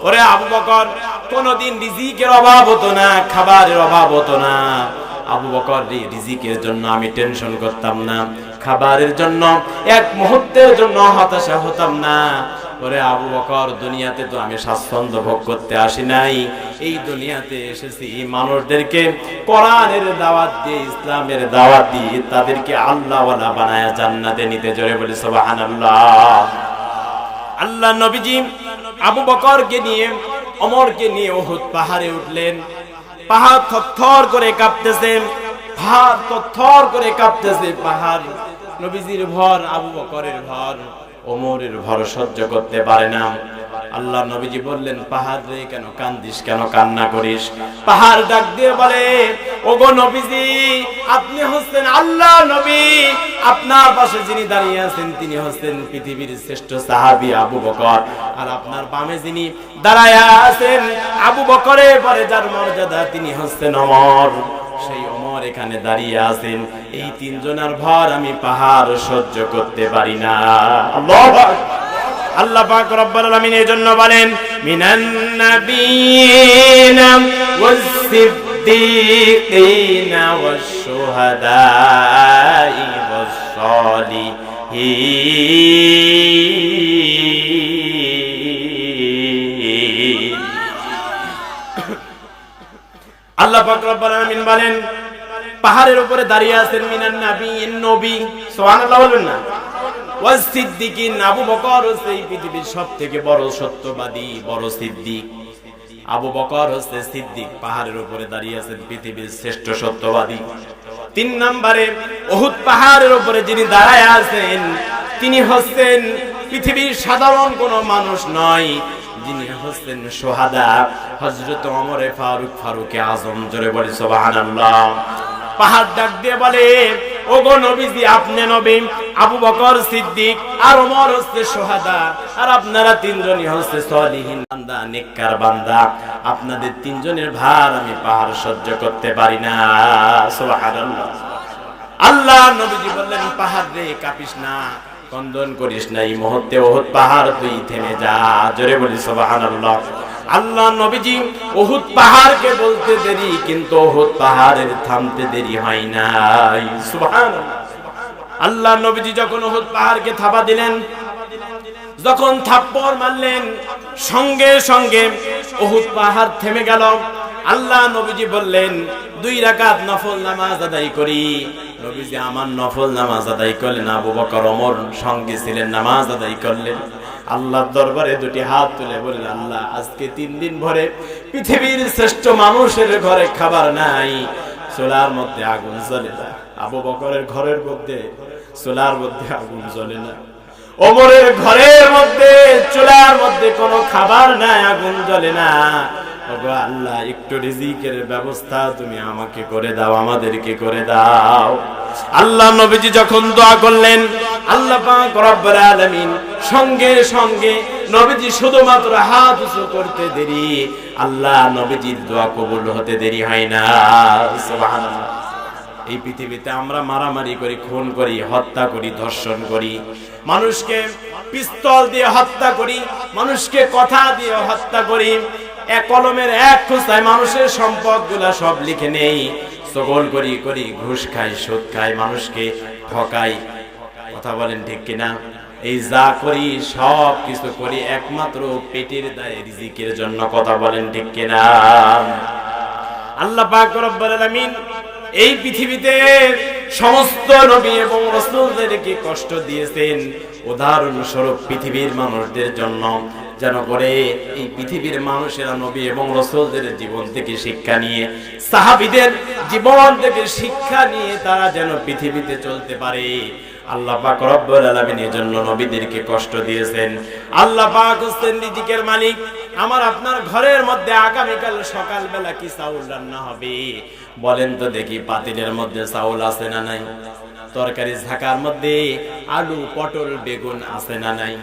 ওরে আবু বকর, কোনদিন রিজিকের অভাব হতো না, খাবারের অভাব হতো না। আবু বকর রিজিকের জন্য আমি টেনশন করতাম না, খাবারের জন্য এক মুহূর্তের জন্য হতাশা হতাম না। ওরে আবু বকর, দুনিয়াতে তো আমি স্বাচ্ছন্দ্য ভোগ করতে আসি নাই, এই দুনিয়াতে এসেছি মানুষদেরকে কোরআনের দাওয়াত দিয়ে, ইসলামের দাওয়াত দিয়ে তাদেরকে আল্লাহওয়ালা বানায়া জান্নাতে নিতে। জোরে বলি সুবহানাল্লাহ। আল্লাহ নবীজি আবু বকরকে নিয়ে, ওমরকে নিয়ে উহুদ পাহাড়ে উঠলেন। পাহাড় থরথর করে কাঁপতেছে, পাহাড় থরথর করে কাঁপতেছে। পাহাড় নবীজির ভর, আবু বকরের ভর, ওমরের ভর সহ্য করতে পারে না। আল্লাহ নবীজি বললেন, পাহাড় রে, কেন কান্দিস, কেন কান্না করিস? পাহাড় ডাক দিয়ে বলে, ওগো নবীজি, আপনি হচ্ছেন আল্লাহ নবী, আপনার পাশে যিনি দাঁড়িয়ে আছেন তিনি হচ্ছেন পৃথিবীর শ্রেষ্ঠ সাহাবী আবু বকর, আর আপনার বামে যিনি দাঁড়ায় আছেন, আবু বকরের পরে যার মর্যাদা, তিনি হচ্ছেন ওমর। সেই ওমর এখানে দাঁড়িয়ে আছেন, এই তিনজনের ভর আমি পাহাড় সহ্য করতে পারি না। আল্লাহু আকবার। আল্লাহ পাক রব্বুল আলামিন এজন্য বলেন, মিনান নাবিয়িনা ওয়াস সিদ্দিকিনা ওয়াশ শুহাদাই ওয়াস সালিহিন। আল্লাহ পাক রব্বুল আলামিন বলেন, পাহাড়ের উপরে দাঁড়িয়ে আছেন মিনান নাবিয়িন, নবী। সুবহানাল্লাহ বলবেন না? ওয়াস সিদ্দিকিন, আবু বকর হচ্ছে এই পৃথিবীর সবথেকে বড় সত্যবাদী, বড় সিদ্দিক। আবু বকর হচ্ছে সিদ্দিক, পাহাড়ের উপরে দাঁড়িয়ে আছেন পৃথিবীর শ্রেষ্ঠ সত্যবাদী। 3 নম্বরে উহুদ পাহাড়ের উপরে যিনি দাঁড়ায় আছেন, তিনি হচ্ছেন পৃথিবীর সাধারণ কোনো মানুষ নয়, যিনি হচ্ছেন শুহাদা, হযরত ওমর ফারুক, ফারুকে আজম। জোরে বলি সুবহানাল্লাহ। পাহাড় ডাক দিয়ে বলে, ওগো নবীজি, আপনি নবী, আবু বকর সিদ্দিক, আর ওমর হচ্ছে শুহাদা, আর আপনারা তিনজনই হচ্ছে সলিহিন বান্দা, নেককার বান্দা। আপনাদের তিনজনের ভার আমি পাহাড় সহ্য করতে পারি না। সুবহানাল্লাহ। আল্লাহ নবীজি বললেন, পাহাড় রে, কাঁপিস না, কন্দন করিস না, এই মুহূর্তে উহুদ পাহাড় তুই থেমে যা। জোরে বলি সুবহানাল্লাহ। আল্লাহ নবীজি উহুদ পাহাড়কে বলতে দেরি, কিন্তু উহুদ পাহাড়ের থামতে দেরি হয় নাই। সুবহানাল্লাহ। আল্লাহ নবীজি যখন উহুদ পাহাড়কে থাবা দিলেন, যখন থাপ্পড় মারলেন, সঙ্গে সঙ্গে উহুদ পাহাড় থেমে গেল। আল্লাহ নবীজি বললেন, 2 রাকাত নফল নামাজ আদায় করি। নবীজি আমার নফল নামাজ আদায় করলেন, আবু বকর ওমর সঙ্গে ছিলেন, নামাজ আদায় করলেন। আল্লাহর দরবারে 2টি হাত তুলে বললেন, আল্লাহ, আজকে 3 দিন ভরে পৃথিবীর শ্রেষ্ঠ মানুষের ঘরে খাবার নাই, চুলার মধ্যে আগুন জ্বলে না। আবু বকরের ঘরের মধ্যে চুলার মধ্যে আগুন জ্বলে না, ওমরের ঘরের মধ্যে চুলার মধ্যে কোনো খাবার নাই, আগুন জ্বলে না। ওগো আল্লাহ, একটু রিজিকের ব্যবস্থা তুমি আমাকে করে দাও, আমাদেরকে করে দাও। আল্লাহ নবীজি যখন দোয়া করলেন, আল্লাহ পাক রব্বুল আলামিন সঙ্গে সঙ্গে নবীজি শুধুমাত্র হাত উঁচু করতে দেরি, আল্লাহ নবীজির দোয়া কবুল হতে দেরি হয় না। সুবহানাল্লাহ। এই পৃথিবীতে আমরা মারামারি করি, খুন করি, হত্যা করি, ধর্ষণ করি, মানুষকে পিস্তল দিয়ে হত্যা করি, মানুষকে কথা দিয়ে হত্যা করি, এক কলমের এক খোঁচায় মানুষের সম্পদগুলা সব লিখে নেই, চগল করি করি, ঘুষ খাই, সুদ খাই, মানুষকে ঠকাই। কথা বলেন ঠিক কিনা? এই যা করি সব কিছু করি একমাত্র পেটের দায়ে, রিজিকের জন্য। কথা বলেন ঠিক কিনা? আল্লাহ পাক রব্বুল আলামিন এই পৃথিবীতে সমস্ত নবী এবং রাসূলদেরকে কষ্ট দিয়েছেন উদাহরণস্বরূপ পৃথিবীর মানুষদের জন্য, যেন করে এই পৃথিবীর মানুষেরা নবী এবং রাসূলদের জীবন থেকে শিক্ষা নিয়ে, সাহাবীদের জীবন থেকে শিক্ষা নিয়ে তারা যেন পৃথিবীতে চলতে পারে। আল্লাহ পাক রব্বুল আলামিন এর জন্য নবীদেরকে কষ্ট দিয়েছেন। আল্লাহ পাক হচ্ছেন রিজিকের মালিক। আমার আপনার ঘরের মধ্যে আগামীকাল সকালবেলা কি চাউল রান্না হবে বলেন তো দেখি? পাতিলের মধ্যে চাউল আছে না নাই? তরকারি ঝাঁকার মধ্যে আলু, পটল, বেগুন আছে না নাই?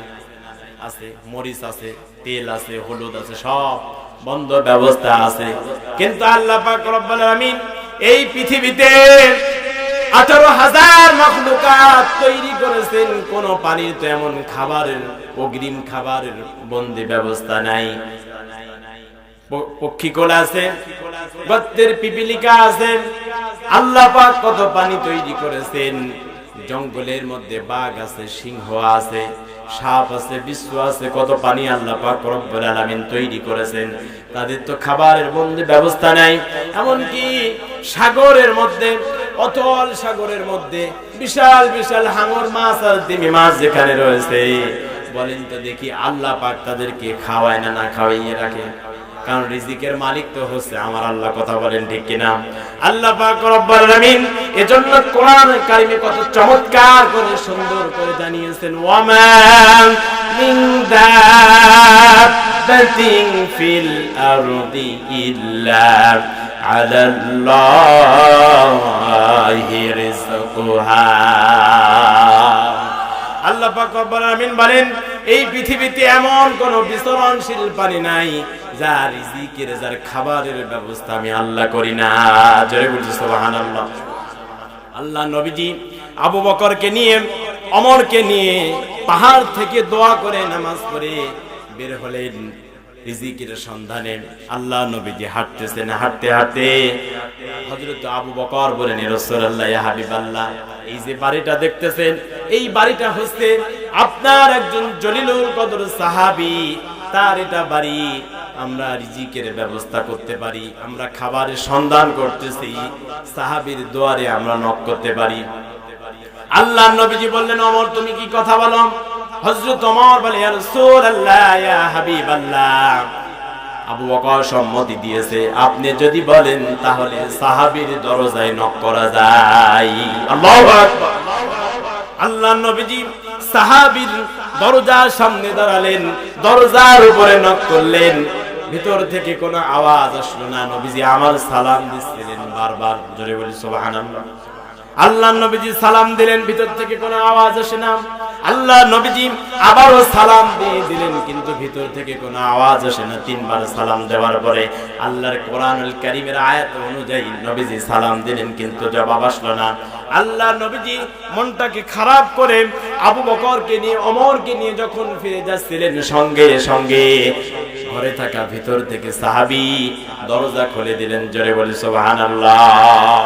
আছে। মরিচ আছে, তেল আছে, হলুদ আছে, সব বন্ধ ব্যবস্থা আছে। কিন্তু আল্লাহ পাক রব্বুল আলামিন এই পৃথিবীতে 18,000 মাখলুকাত তৈরি করেছেন। কোন পানির তো এমন খাবারের, অগ্রিম খাবারের বন্দি ব্যবস্থা নাই। পক্ষীকুল আছে, গর্তের পিপিলিকা আছে। আল্লাহ পাক কত পানি তৈরি করেছেন। জঙ্গলের মধ্যে বাঘ আছে, সিংহ আছে, সাপ আছে, বিচ্ছু আছে, কত পানি আল্লাহ পাক রব্বুল আলামিন তৈরি করেছেন। তাদের তো খাবারের বন্দি ব্যবস্থা নাই। এমনকি সাগরের মধ্যে, অতল সাগরের মধ্যে বিশাল বিশাল হাঙর মাছ আর তিমি মাছ যেখানে রয়েছে, বলেন তো দেখি আল্লাহ পাক তাদেরকে খাওয়ায় না, না খাওয়াইয়ে রাখে? কারণ রিজিকের মালিক তো হচ্ছে আমার আল্লাহ। কথা বলেন ঠিক কিনা? আল্লাহ পাক রব্বুল আলামিন এজন্য কোরআন কারিমে কত চমৎকার করে সুন্দর করে জানিয়েছেন, ওয়ামা মিন দাব্বাতিন ফিল আরদি ইল্লা আলাল্লাহি রিজকুহা। আল্লাহ পাক রব্বুল আলামিন বলেন, এই পৃথিবীতে এমন কোন বিচরণশীল পানি নাই যা রিজিকের, যার খাবারের ব্যবস্থা আমি আল্লাহ করি না। জোরে বলছি সুবহানাল্লাহ। আল্লাহ নবীজি আবু বকরকে নিয়ে, ওমরকে নিয়ে পাহাড় থেকে দোয়া করে নামাজ পড়ে বের হলেন রিজিকের সন্ধানে। আল্লাহ নবীজি হাঁটতেছেন, হাঁটতে হাঁটতে হযরত আবু বকর বলেন, ইয়া রাসূলুল্লাহ, ইয়া হাবিবাল্লাহ, এই যে বাড়িটা দেখতেছেন, এই বাড়িটা হচ্ছে আপনার একজন জলিলুল কদর সাহাবী, তার এটা বাড়ি। আমরা রিজিকের ব্যবস্থা করতে পারি, আমরা খাবারের সন্ধান করতেছি, সাহাবীর দুয়ারে আমরা নক করতে পারি। আল্লাহ নবীজি বললেন, ওমর তুমি কি কথা বলো? হযরত ওমর বলে, ইয়া রাসূলুল্লাহ, ইয়া হাবিবাল্লাহ, আবু বকর সম্মতি দিয়েছে, আপনি যদি বলেন তাহলে সাহাবীর দরজায় নক করা যায়। আল্লাহু আকবার। আল্লাহ নবীজি সাহাবীর দরজার সামনে দাঁড়ালেন, দরজার উপরে নক করলেন। ভিতর থেকে কোনো আওয়াজ আসলো না। নবীজি আমার সালাম দিচ্ছিলেন বারবার। জোরে বলি সুবহানাল্লাহ। আল্লাহ নবীজি সালাম দিলেন, ভিতর থেকে কোনো আওয়াজ আসে না। আল্লাহ নবীজি আবারও সালাম দিয়ে দিলেন, কিন্তু ভিতর থেকে কোনো আওয়াজ আসে না। 3 বার সালাম দেওয়ার পরে আল্লাহর কোরআনুল কারীমের আয়াত অনুযায়ী নবীজি সালাম দিলেন, কিন্তু জবাব আসলো না। আল্লাহ নবীজি মনটাকে খারাপ করে আবু বকরকে নিয়ে, ওমরকে নিয়ে যখন ফিরে যাচ্ছিলেন, সঙ্গে সঙ্গে ঘরে থাকা ভিতর থেকে সাহাবী দরজা খুলে দিলেন। জোরে বলি সুবহানাল্লাহ।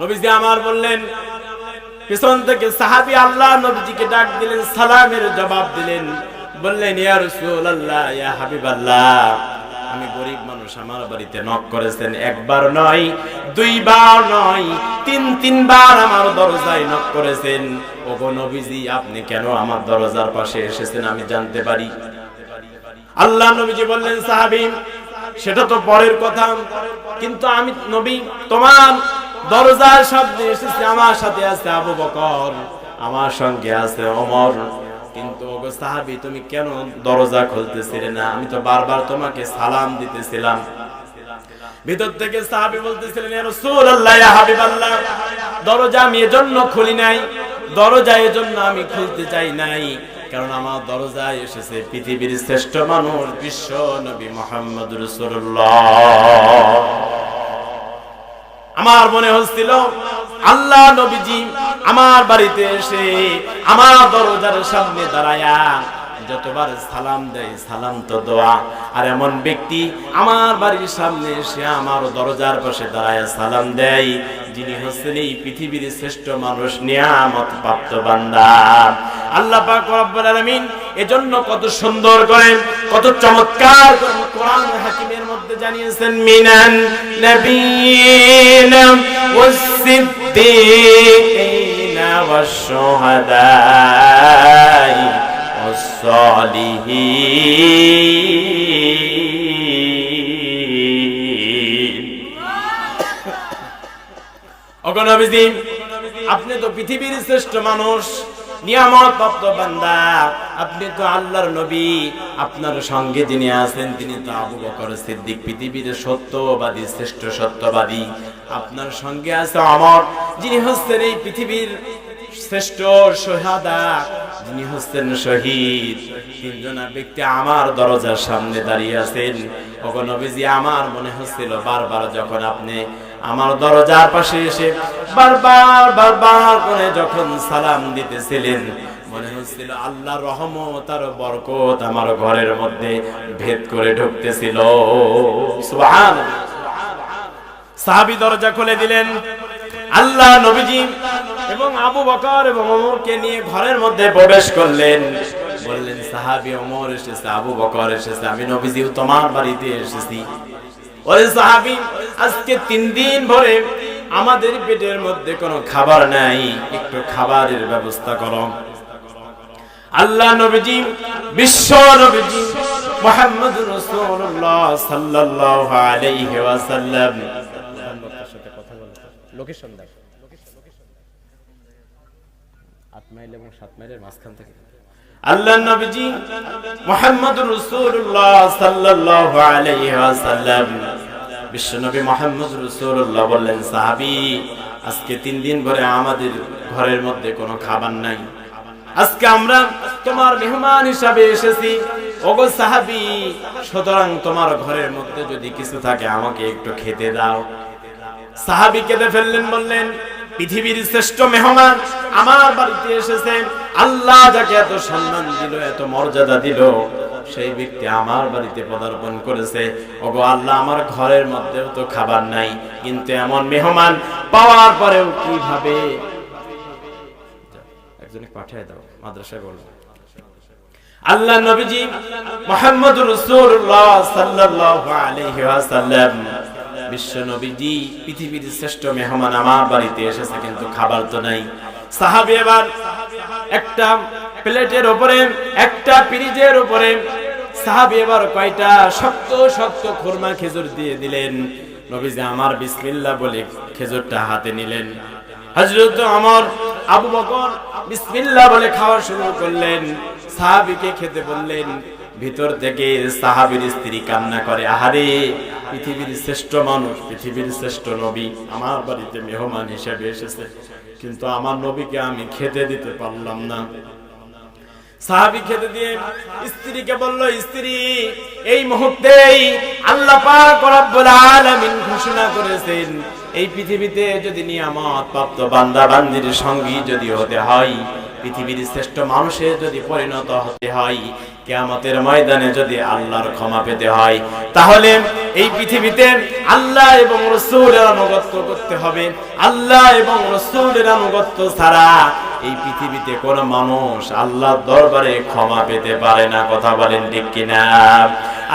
নবীজি আমার বললেন, পিছন থেকে সাহাবী আল্লাহ নবীজিকে ডাক দিলেন, সালামের জবাব দিলেন, বললেন, ইয়া রাসূলুল্লাহ, ইয়া হাবিবাল্লাহ, আমি গরিব মানুষ, আমার বাড়িতে নক করেছেন, একবার নয়, 2 বার নয়, 3 বার আমার দরজায় নক করেছেন। ওগো নবীজি, আপনি কেন আমার দরজার পাশে এসেছেন আমি জানতে পারি? আল্লাহ নবীজি বললেন, সাহাবী, সেটা তো পরের কথা, কিন্তু আমি নবী তোমার দরজার সামনে এসেছি, আমার সাথে আছে আবু বকর। আমার সঙ্গে আছে ওমর। কিন্তু ওগো সাহাবী, তুমি কেন দরজা খুলতেছিলে না? আমি তো বারবার তোমাকে সালাম দিতেছিলাম। ভিতর থেকে সাহাবী বলতেছিলেন, ইয়া রাসূলুল্লাহ, ইয়া হাবিবাল্লাহ, দরজা আমি এজন্য খুলি নাই, দরজা এজন্য আমি খুলতে চাই নাই, কারণ আমার দরজায় এসেছে পৃথিবীর শ্রেষ্ঠ মানুষ বিশ্ব নবী মুহাম্মদ রাসূলুল্লাহ। আমার মনে হচ্ছিল আল্লাহ নবীজি আমার বাড়িতে এসে আমার দরজার সামনে দাঁড়ায়া যতবার সালাম দেয়, সালাম তো দোয়া, আর এমন ব্যক্তি আমার বাড়ির সামনে এসে আমার দরজার পাশে দাঁড়ায়া সালাম দেয়, যিনি হচ্ছেন এই পৃথিবীর শ্রেষ্ঠ মানুষ, নিয়ামত প্রাপ্ত বান্দা। আল্লাহ পাক রব্বুল আলামিন এজন্য কত সুন্দর করে, কত চমৎকার করে কোরআন হাকিমের মধ্যে জানিয়েছেন, মিনান নবিয়িনা ওয়াস সিদ্দীকিনা ওয়াশ শুহাদাই ওয়াস সালিহিন। ওগো নবীজি, আপনি তো পৃথিবীর শ্রেষ্ঠ মানুষ, নিয়ামত প্রাপ্ত বান্দা, আপনি তো আল্লাহর নবী, আপনার সঙ্গে যিনি আছেন তিনি তো আবু বকর সিদ্দিক, পৃথিবীর সত্যবাদী, শ্রেষ্ঠ সত্যবাদী। আপনার সঙ্গে আছে ওমর, যিনি হচ্ছেন এই পৃথিবীর শ্রেষ্ঠ শহাদা, যিনি হচ্ছেন শহীদ। তিনজন ব্যক্তি আমার দরজার সামনে দাঁড়িয়ে আছেন। ওগো নবীজি, আমার মনে হচ্ছিল বারবার যখন আপনি আমার দরজার পাশে এসে বারবার করে যখন সালাম দিতেছিলেন, মনে হচ্ছিল আল্লাহর রহমত আর বরকত আমার ঘরের মধ্যে ভেদ করে ঢুকতেছিল। সুবহানাল্লাহ। সাহাবী দরজা খুলে দিলেন। আল্লাহ নবীজি এবং আবু বকর এবং ওমরকে নিয়ে ঘরের মধ্যে প্রবেশ করলেন। বললেন, সাহাবী ওমর এসেছে, আবু বকর এসেছে, আমি নবীজিও তোমার বাড়িতে এসেছি। ওরে সাহাবী, আজকে 3 দিন ধরে আমাদের পেটের মধ্যে কোনো খাবার নাই, একটু খাবারের ব্যবস্থা করো। আল্লাহ নবীজি, বিশ্ব নবীজি মুহাম্মদুর রাসূলুল্লাহ সাল্লাল্লাহু আলাইহি ওয়াসাল্লাম, সাথে কথা বলতে লোকেশন দাও, 8 মাইল এবং 7 মাইলের মাঝখান থেকে। আল্লাহ নবীজি মুহাম্মদুর রাসূলুল্লাহ সাল্লাল্লাহু আলাইহি ওয়াসাল্লাম, বিশ্ব নবী মুহাম্মদুর রাসূলুল্লাহ বললেন, সাহাবী, আজকে 3 দিন ধরে আমাদের ঘরের মধ্যে কোনো খাবার নাই, আজকে আমরা তোমার মেহমান হিসাবে এসেছি। ওগো সাহাবী, সুতরাং তোমার ঘরের মধ্যে যদি কিছু থাকে আমাকে একটু খেতে দাও। সাহাবী কেঁদে ফেললেন, বললেন, পৃথিবীর শ্রেষ্ঠ মেহমান আমার বাড়িতে এসেছেন, আল্লাহ যাকে এত সম্মান দিল, এত মর্যাদা দিল, সেই ব্যক্তি আমার বাড়িতে পদার্পণ করেছে। ওগো আল্লাহ, আমার ঘরের মধ্যেও তো খাবার নাই, কিন্তু এমন মেহমান পাওয়ার পরেও কিভাবে একজনকে পাঠিয়ে দাও মাদ্রাসায় বলো। আল্লাহ নবীজি মুহাম্মদুর রাসূলুল্লাহ সাল্লাল্লাহু আলাইহি ওয়াসাল্লাম, বিশ্ব নবীজি পৃথিবীর শ্রেষ্ঠ মেহমান আমার বাড়িতে এসেছে, কিন্তু খাবার তো নাই। সাহাবী এবার একটা প্লেটের উপরে, একটা পিরিজের উপরে সাহাবী এবার কয়টা শক্ত শক্ত খুরমা খেজুর দিয়ে দিলেন। নবীজি আমার বিসমিল্লাহ বলে খেজুরটা হাতে নিলেন। হযরত ওমর, আবু বকর বিসমিল্লাহ বলে খাওয়া শুরু করলেন, সাহাবীকে খেতে বললেন। ভিতর থেকে সাহাবীর স্ত্রী কান্না করে, আহারে, পৃথিবীর শ্রেষ্ঠ মানুষ, পৃথিবীর শ্রেষ্ঠ নবী আমার বাড়িতে মেহমান হিসেবে এসেছে, কিন্তু আমার নবীকে আমি খেতে দিতে পারলাম না। সাহাবী খেতে দিয়ে স্ত্রীকে বলল, স্ত্রী, এই মুহূর্তেই আল্লাহ পাক রব্বুল আলামিন ঘোষণা করেছেন, এই পৃথিবীতে যদি নিয়ামত প্রাপ্ত বান্দা বান্দির সঙ্গী যদি হতে হয়, পৃথিবীর শ্রেষ্ঠ মানুষে যদি পরিণত হতে হয়, কিয়ামতের ময়দানে যদি আল্লাহর ক্ষমা পেতে হয়, তাহলে এই পৃথিবীতে আল্লাহ এবং রাসূলের আনুগত্য করতে হবে। আল্লাহ এবং রাসূলের আনুগত্য ছাড়া এই পৃথিবীতে কোন মানুষ আল্লাহর দরবারে ক্ষমা পেতে পারে না। কথা বলেন ঠিক কিনা?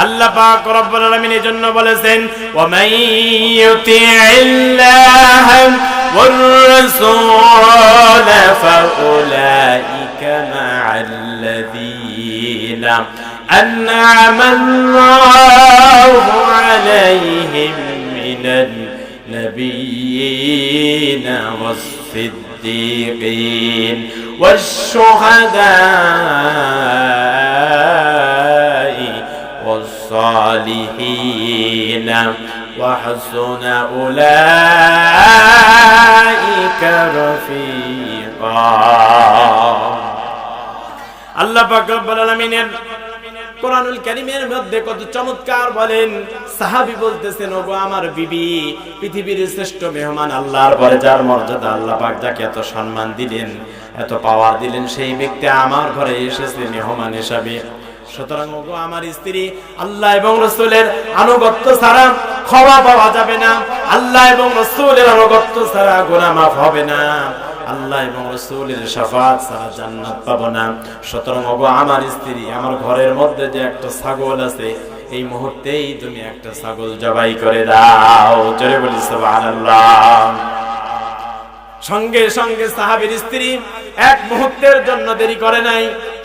আল্লাহ পাক রব্বুল আলামিন এর জন্য বলেছেন, ওয়া মাইয়ুতি'ইল্লাহ ওয়ার রাসূল ফাউলাইকা মা'আল্লাযীনা আন'আমা আল্লাহু আলাইহিম মিনান নাবিয়্যিনা ওয়াস-সিদ্দীকিন والشهداء والصالحين وحسن أولئك رفيقا আল্লাহ পাক রব্বুল আলামিনের কোরআনুল কারীমের মধ্যে কত চমৎকার বলেন। সাহাবী বলতেছেন, ওগো আমার বিবি, পৃথিবীর শ্রেষ্ঠ মেহমান আল্লাহর পরে যার মর্যাদা আল্লাহ পাক যাকে এত সম্মান দিলেন, এত পাওয়ার দিলেন, সেই ব্যক্তি আমার ঘরে এসেছে মেহমান হিসাবে। সুতরাং ওগো আমার স্ত্রী, আল্লাহ এবং রাসূলের আনুগত্য ছাড়া ক্ষমা পাওয়া যাবে না, আল্লাহ এবং রাসূলের আনুগত্য ছাড়া গুনাহ মাফ হবে না, আল্লাহ এবং রাসূলের শাফাআত ছাড়া জান্নাত পাবো না। সুতরাং ওগো আমার স্ত্রী, আমার ঘরের মধ্যে যে একটা ছাগল আছে, এই মুহূর্তেই তুমি একটা ছাগল জবাই করে দাও। জোরে বলি সুবহানাল্লাহ। সঙ্গে সঙ্গে সাহাবীর স্ত্রী এক মুহূর্তের জন্য দেরি করে নাই,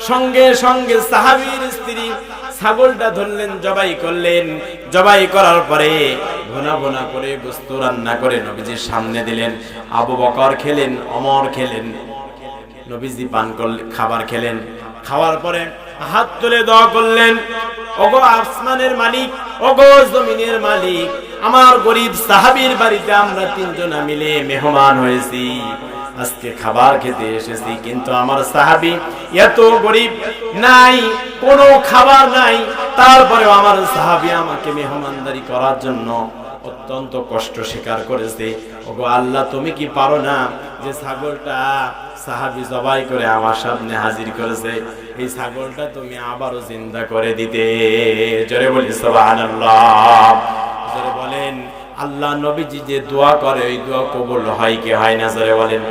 সঙ্গে সঙ্গে সাহাবীর স্ত্রী ছাগলটা ধরলেন, জবাই করলেন। জবাই করার পরে ভুনা ভুনা করে গোশত রান্না করে নবীজির সামনে দিলেন। আবু বকর খেলেন, ওমর খেলেন, নবীজি পান করলেন, খাবার খেলেন। খাওয়ার পরে হাত তুলে দোয়া করলেন, ওগো আসমানের মালিক, ওগো জমিনের মালিক, আমার গরিব সাহাবীর বাড়িতে আমরা তিনজনা মিলে মেহমান হয়েছি, আজকে খাবার খেতে এসেছি, কিন্তু আমার সাহাবী এত গরিব, নাই কোনো খাবার নাই, তারপরেও আমার সাহাবী আমাকে মেহমানদারি করার জন্য অত্যন্ত কষ্ট স্বীকার করেছে। ওগো আল্লাহ, তুমি কি পারো না যে ছাগলটা সাহাবী জবাই করে আমার সামনে হাজির করেছে, এই ছাগলটা তুমি আবারও জিন্দা করে দিতে? জোরে বলি সুবহানাল্লাহ। জোরে বলেন, আল্লাহ নবীজি যে দোয়া করে ওই দোয়া কবুল হয় কি হয় না? জোরে বলেন।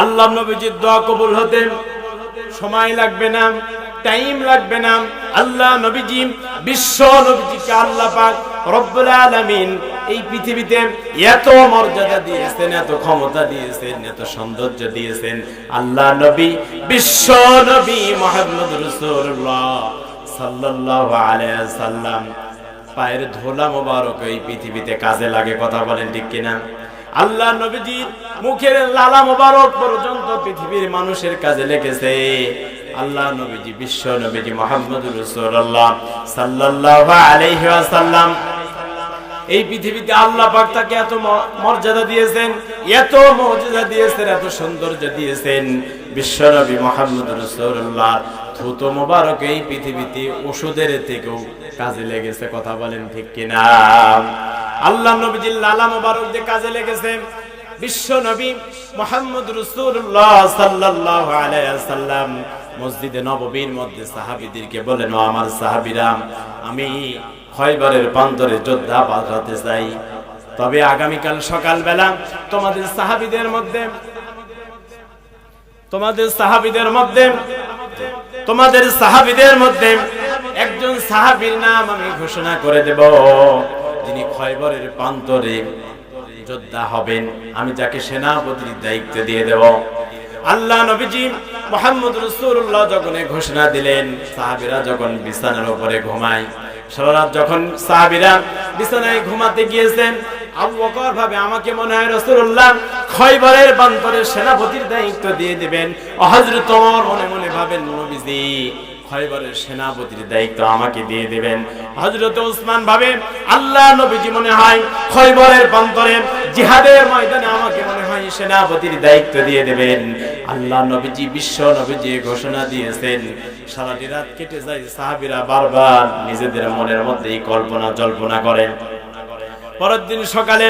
আল্লাহ নবীজির দোয়া কবুল হতে সময় লাগবে না, টাইম লাগবে না। আল্লাহ নবীজি, বিশ্ব নবীজিকে আল্লাহ পাক রব্বুল আলামিন এই পৃথিবীতে এত মর্যাদা দিয়েছেন, এত ক্ষমতা দিয়েছেন, এত সৌন্দর্য দিয়েছেন। আল্লাহ নবী, বিশ্ব নবী মুহাম্মদ রাসূলুল্লাহ সাল্লাল্লাহু আলাইহি ওয়াসাল্লাম পায়ের ধুলা মোবারক এই পৃথিবীতে কাজে লাগে। কথা বলেন ঠিক কিনা? আল্লাহ নবীজির মুখের লালা মোবারক পর্যন্ত পৃথিবীর মানুষের কাজে লেগেছে। আল্লাহ নবীজি, বিশ্ব নবীজি মুহাম্মদুর রাসূলুল্লাহ সাল্লাল্লাহু আলাইহি ওয়াসাল্লাম এই পৃথিবীতে আল্লাহ পাক তাকে এত মর্যাদা দিয়েছেন, এত মুজিজা দিয়েছেন, এত সৌন্দর্য দিয়েছেন। বিশ্ব নবী মুহাম্মদুর রাসূলুল্লাহ থুতু মোবারক এই পৃথিবীতে ওষুধের থেকেও কাজে লেগেছে। কথা বলেন ঠিক কিনা? আল্লাহ নবীজির লালা মোবারক যে কাজে লেগেছে। বিশ্ব নবী মুহাম্মদ রাসূলুল্লাহ সাল্লাল্লাহু আলাইহি ওয়াসাল্লাম মসজিদে নববীর মধ্যে সাহাবীদেরকে বলেন, ও আমার সাহাবীরা, আমি খয়বরের প্রান্তরে যোদ্ধা পাঠাতে চাই, তবে আগামীকাল সকালবেলা তোমাদের সাহাবীদের মধ্যে একজন সাহাবীর নাম আমি ঘোষণা করে দেব, যিনি খয়বরের প্রান্তরে যোদ্ধা হবেন, আমি যাকে সেনাপতির দায়িত্ব দিয়ে দেব। আল্লাহ নবীজি মুহাম্মদ রাসূলুল্লাহ যখন ঘোষণা দিলেন, সাহাবীরা যখন বিছানার উপরে ঘুমায়, সারা রাত যখন সাহাবীরা বিছানায় ঘুমাতে গিয়েছেন, আবু বকর ভাবে আমাকে মনে হয় রাসূলুল্লাহ খয়বরের প্রান্তরের সেনাপতির দায়িত্ব দিয়ে দিবেন। হযরত ওমর মনে মনে ভাবেন, নবীজি খয়বরের সেনাপতির দায়িত্ব আমাকে দিয়ে দিবেন। হযরত ওসমান ভাবে, আল্লাহ নবীজি মনে হয় খয়বরের প্রান্তরে জিহাদের ময়দানে আমাকে মনে হয় সেনাপতির দায়িত্ব দিয়ে দেবেন। আল্লাহ নবীজি, বিশ্ব নবীজি ঘোষণা দিয়েছেন। সারাটি রাত কেটে যায়, সাহাবীরা বারবার নিজেদের মনের মধ্যে এই কল্পনা জল্পনা করেন। পরের দিন সকালে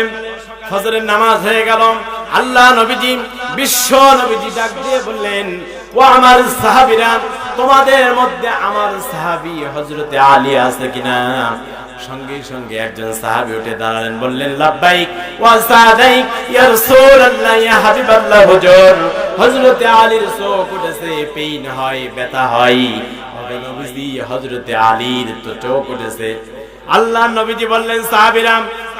ফজরের নামাজ হয়ে গেল। আল্লাহ নবীজি, বিশ্ব নবীজি ডাক দিয়ে বললেন, ও আমার সাহাবীরা, তোমাদের মধ্যে আমার সাহাবী হযরতে আলী আছে কিনা? সঙ্গে সঙ্গে একজন সাহাবী উঠে দাঁড়ালেন, বললেন, লাব্বাইক ওয়া সাদাইক ইয়া রাসূলুল্লাহ, ইয়া হাবিবাল্লাহ, হুজুর হযরতে আলীর চোখ উঠেছে, পেইন হয়, ব্যথা হয়। নবীজি, হযরতে আলীর তো চোখ উঠেছে। আল্লাহ নবীজি বললেন, সাহাবীরা,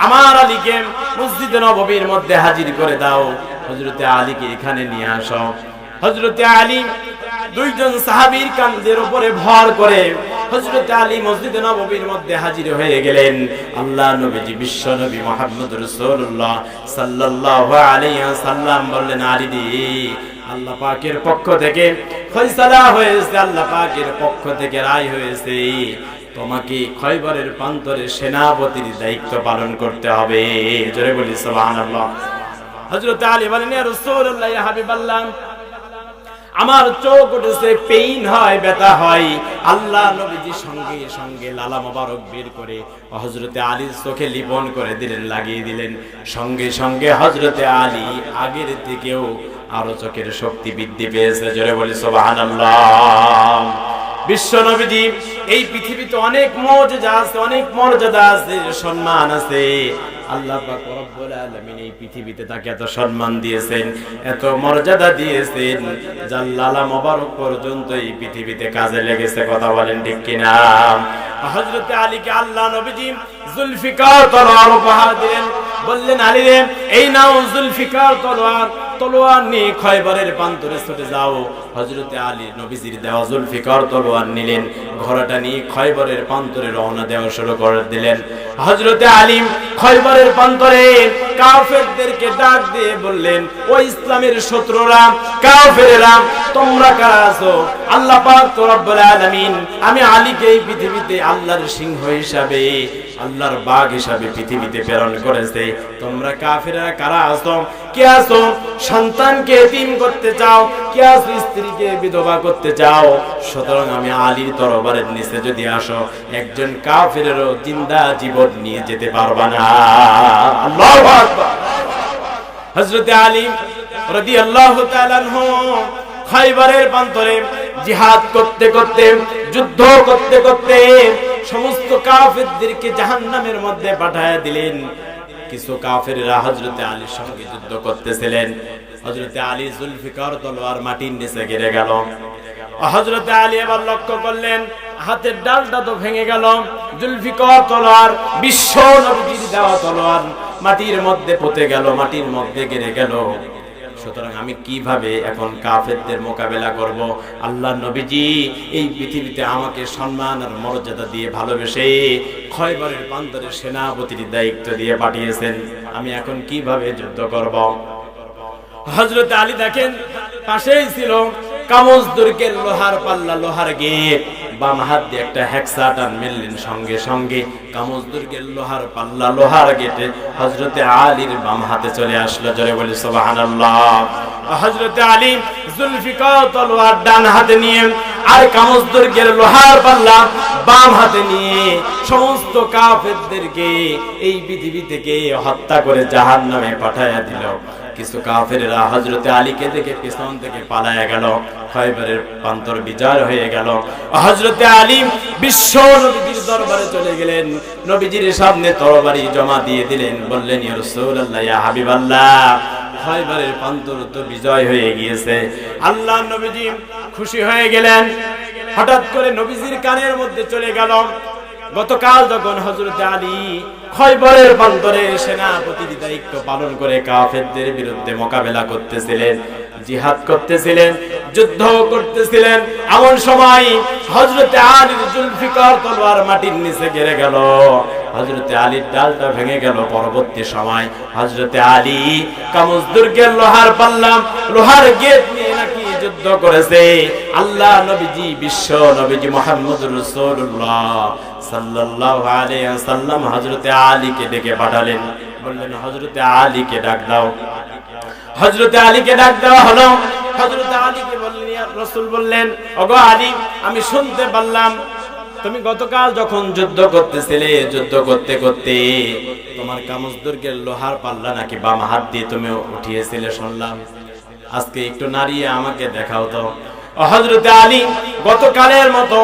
আমার আলীকে মসজিদে নববীর মধ্যে হাজির করে দাও, হযরতে আলীকে এখানে নিয়ে আসো। হযরতে আলী দুইজন সাহাবীর কাঁধের উপরে ভর করে হযরত আলী মসজিদে নববীর মধ্যে হাজির হয়ে গেলেন। আল্লাহ নবীজি বিশ্ব নবী মুহাম্মদ রাসূলুল্লাহ সাল্লাল্লাহু আলাইহি ওয়াসাল্লাম বললেন, আলী রে, আল্লাহ পাকের পক্ষ থেকে ফয়সালা হয়েছে, আল্লাহ পাকের পক্ষ থেকে রায় হয়েছে, তোমাকে খয়বরের প্রান্তরে সেনাপতির দায়িত্ব পালন করতে হবে। জোরে বলি সুবহানাল্লাহ। হযরত আলী বলেন, ইয়া রাসূলুল্লাহ, ইয়া হাবিবাল্লাহ, আমার চোখ উঠেছে, পেইন হয়, ব্যথা হয়। আল্লাহ নবীজি সঙ্গে সঙ্গে লালা মোবারক বের করে হযরতে আলীর চোখে লিপন করে দিলেন, লাগিয়ে দিলেন। সঙ্গে সঙ্গে হযরতে আলী আগের থেকেও আরো চোখের শক্তি বৃদ্ধি পেয়েছে। জোরে বলি সুবহানাল্লাহ। বিশ্ব নবীজি, এই পৃথিবীতে অনেক মুজিজা আছে, অনেক মর্যাদা আছে, সম্মান আছে। আল্লাহ পাক রব্বুল আলামিন এই পৃথিবীতে তাকে এত সম্মান দিয়েছেন, এত মর্যাদা দিয়েছেন, জাল্লালা মোবারক পর্যন্ত এই পৃথিবীতে কাজে লেগেছে। কথা বলেন ঠিক কিনা? হযরত আলীকে আল্লাহ নবীজি জুলফিকার তলোয়ার উপহার দিলেন। বললেন, আলী রে, এই নাও জুলফিকার তলোয়ার, তলোয়ার নিয়ে খয়বরের প্রান্তরে ছুটে যাও। হযরতে আলী নবীজির দেওয়া জুলফিকার তলোয়ার নিলেন, ঘোড়াটা নিয়ে খয়বরের প্রান্তরে রওনা দেওয়া শুরু করে দিলেন। হযরতে আলী খয়বরের প্রান্তরে কাফেরদেরকে ডাক দিয়ে বললেন, ও ইসলামের শত্রুরা, কাফেররা, তোমরা কারা আছো? আল্লাহ পাক রব্বুল আলামিন আমি আলীকে এই পৃথিবীতে আল্লাহর সিংহ হিসাবে, আল্লাহর বাঘ হিসাবে পৃথিবীতে প্রেরণ করেছে। তোমরা কাফেররা কারা আছো? কে আছো সন্তানকে এতিম করতে চাও? কে আছো স্ত্রীকে বিধবা করতে চাও? সুতরাং আমি আলীর তরবারের নিচে যদি আসো, একজন কাফেরেরও জিন্দা জীবন নিয়ে যেতে পারবা না। আল্লাহু আকবার। হযরত আলী রাদিয়াল্লাহু তাআলা আনহু খয়বরের প্রান্তরে জিহাদ করতে করতে, যুদ্ধ করতে করতে সমস্ত কাফেরদেরকে জাহান্নামের মধ্যে পাঠিয়ে দিলেন। কিছু কাফেররা হযরত আলীর সঙ্গে যুদ্ধ করতেছিলেন। হযরত আলী জুলফিকার তলোয়ার মাটির নিচে গেড়ে গেল। হযরত আলী এবার লক্ষ্য করলেন, হাতের ডালটা তো ভেঙে গেল, জুলফিকার তলোয়ার, বিশ্ব নবীর দেওয়া তলোয়ার মাটির মধ্যে পুঁতে গেল, মাটির মধ্যে গেড়ে গেল। সুতরাং আমি কিভাবে এখন কাফেরদের মোকাবেলা করব? আল্লাহ নবীজি এই পৃথিবীতে আমাকে সম্মান আর মর্যাদা দিয়ে ভালোবেসে খয়বরের প্রান্তরে সেনাপতির দায়িত্ব দিয়ে পাঠিয়েছেন, আমি এখন কিভাবে যুদ্ধ করব? হযরত আলী দেখেন, পাশেই ছিল কামজ দুর্গের লোহার পাল্লা, লোহার গেট। বাম হাত দিয়ে একটা হেক্সা টান মেললেন, সঙ্গে সঙ্গে কামজ দুর্গের লোহার পাল্লা, লোহার গেটে হযরতে আলীর বাম হাতে চলে আসলো। জোরে বলি সুবহানাল্লাহ। হযরতে আলী জুলফিকার তলোয়ার ডান হাতে নিয়ে আর কামজ দুর্গের লোহার পাল্লা বাম হাতে নিয়ে সমস্ত কাফেরদেরকে এই পৃথিবী থেকে হত্যা করে জাহান্নামে পাঠায়া দিল। কিছু কাফেররা হযরতে আলীকে দেখে পিছন থেকে পালায়া গেল। খয়বরের প্রান্তর বিজয় হয়ে গেল। হযরতে আলী বিশ্ব নবীর দরবারে চলে গেলেন, নবীজির সামনে তরবারি জমা দিয়ে দিলেন। বললেন, ইয়া রাসূলুল্লাহ, ইয়া হাবিবাল্লাহ, খয়বরের প্রান্তর তো বিজয় হয়ে গিয়েছে। আল্লাহ নবীজি খুশি হয়ে গেলেন। হঠাৎ করে নবীজির কানের মধ্যে চলে গেল, গতকাল যখন হযরতে আলী খয়বরের প্রান্তরে সেনাপতির দায়িত্ব পালন করে কাফেরদের বিরুদ্ধে মোকাবেলা করতেছিলেন, জিহাদ করতেছিলেন, যুদ্ধ করতেছিলেন, এমন সময় হযরতে আলীর জুলফিকার তলোয়ার মাটির নিচে গেড়ে গেল। হযরতে আলীর ডালটা ভেঙে গেল। পরবর্তী সময় হযরতে আলী কামজ দুর্গের লোহার পাল্লা, লোহার গেট নিয়ে নাকি যুদ্ধ করেছে। আল্লাহ নবীজি, বিশ্ব নবীজি মুহাম্মদুর রাসূলুল্লাহ সাল্লাল্লাহু আলাইহি ওয়াসাল্লাম হযরতে আলীকে ডেকে পাঠালেন। বললেন, হযরতে আলীকে ডাক দাও। হযরতে আলীকে ডাক দেওয়া হলো। হযরতে আলীকে বললেন, ইয়া রাসূল, বললেন, ওগো আলী, আমি শুনতে পারলাম তুমি গতকাল যখন যুদ্ধ করতেছিলে, যুদ্ধ করতে করতে তোমার কামজ দুর্গের লোহার পাল্লা নাকি বাম হাত দিয়ে তুমি উঠিয়েছিলে শুনলাম। আজকে একটু নাড়িয়ে আমাকে দেখাও তো। হযরতে আলী গতকালের মতো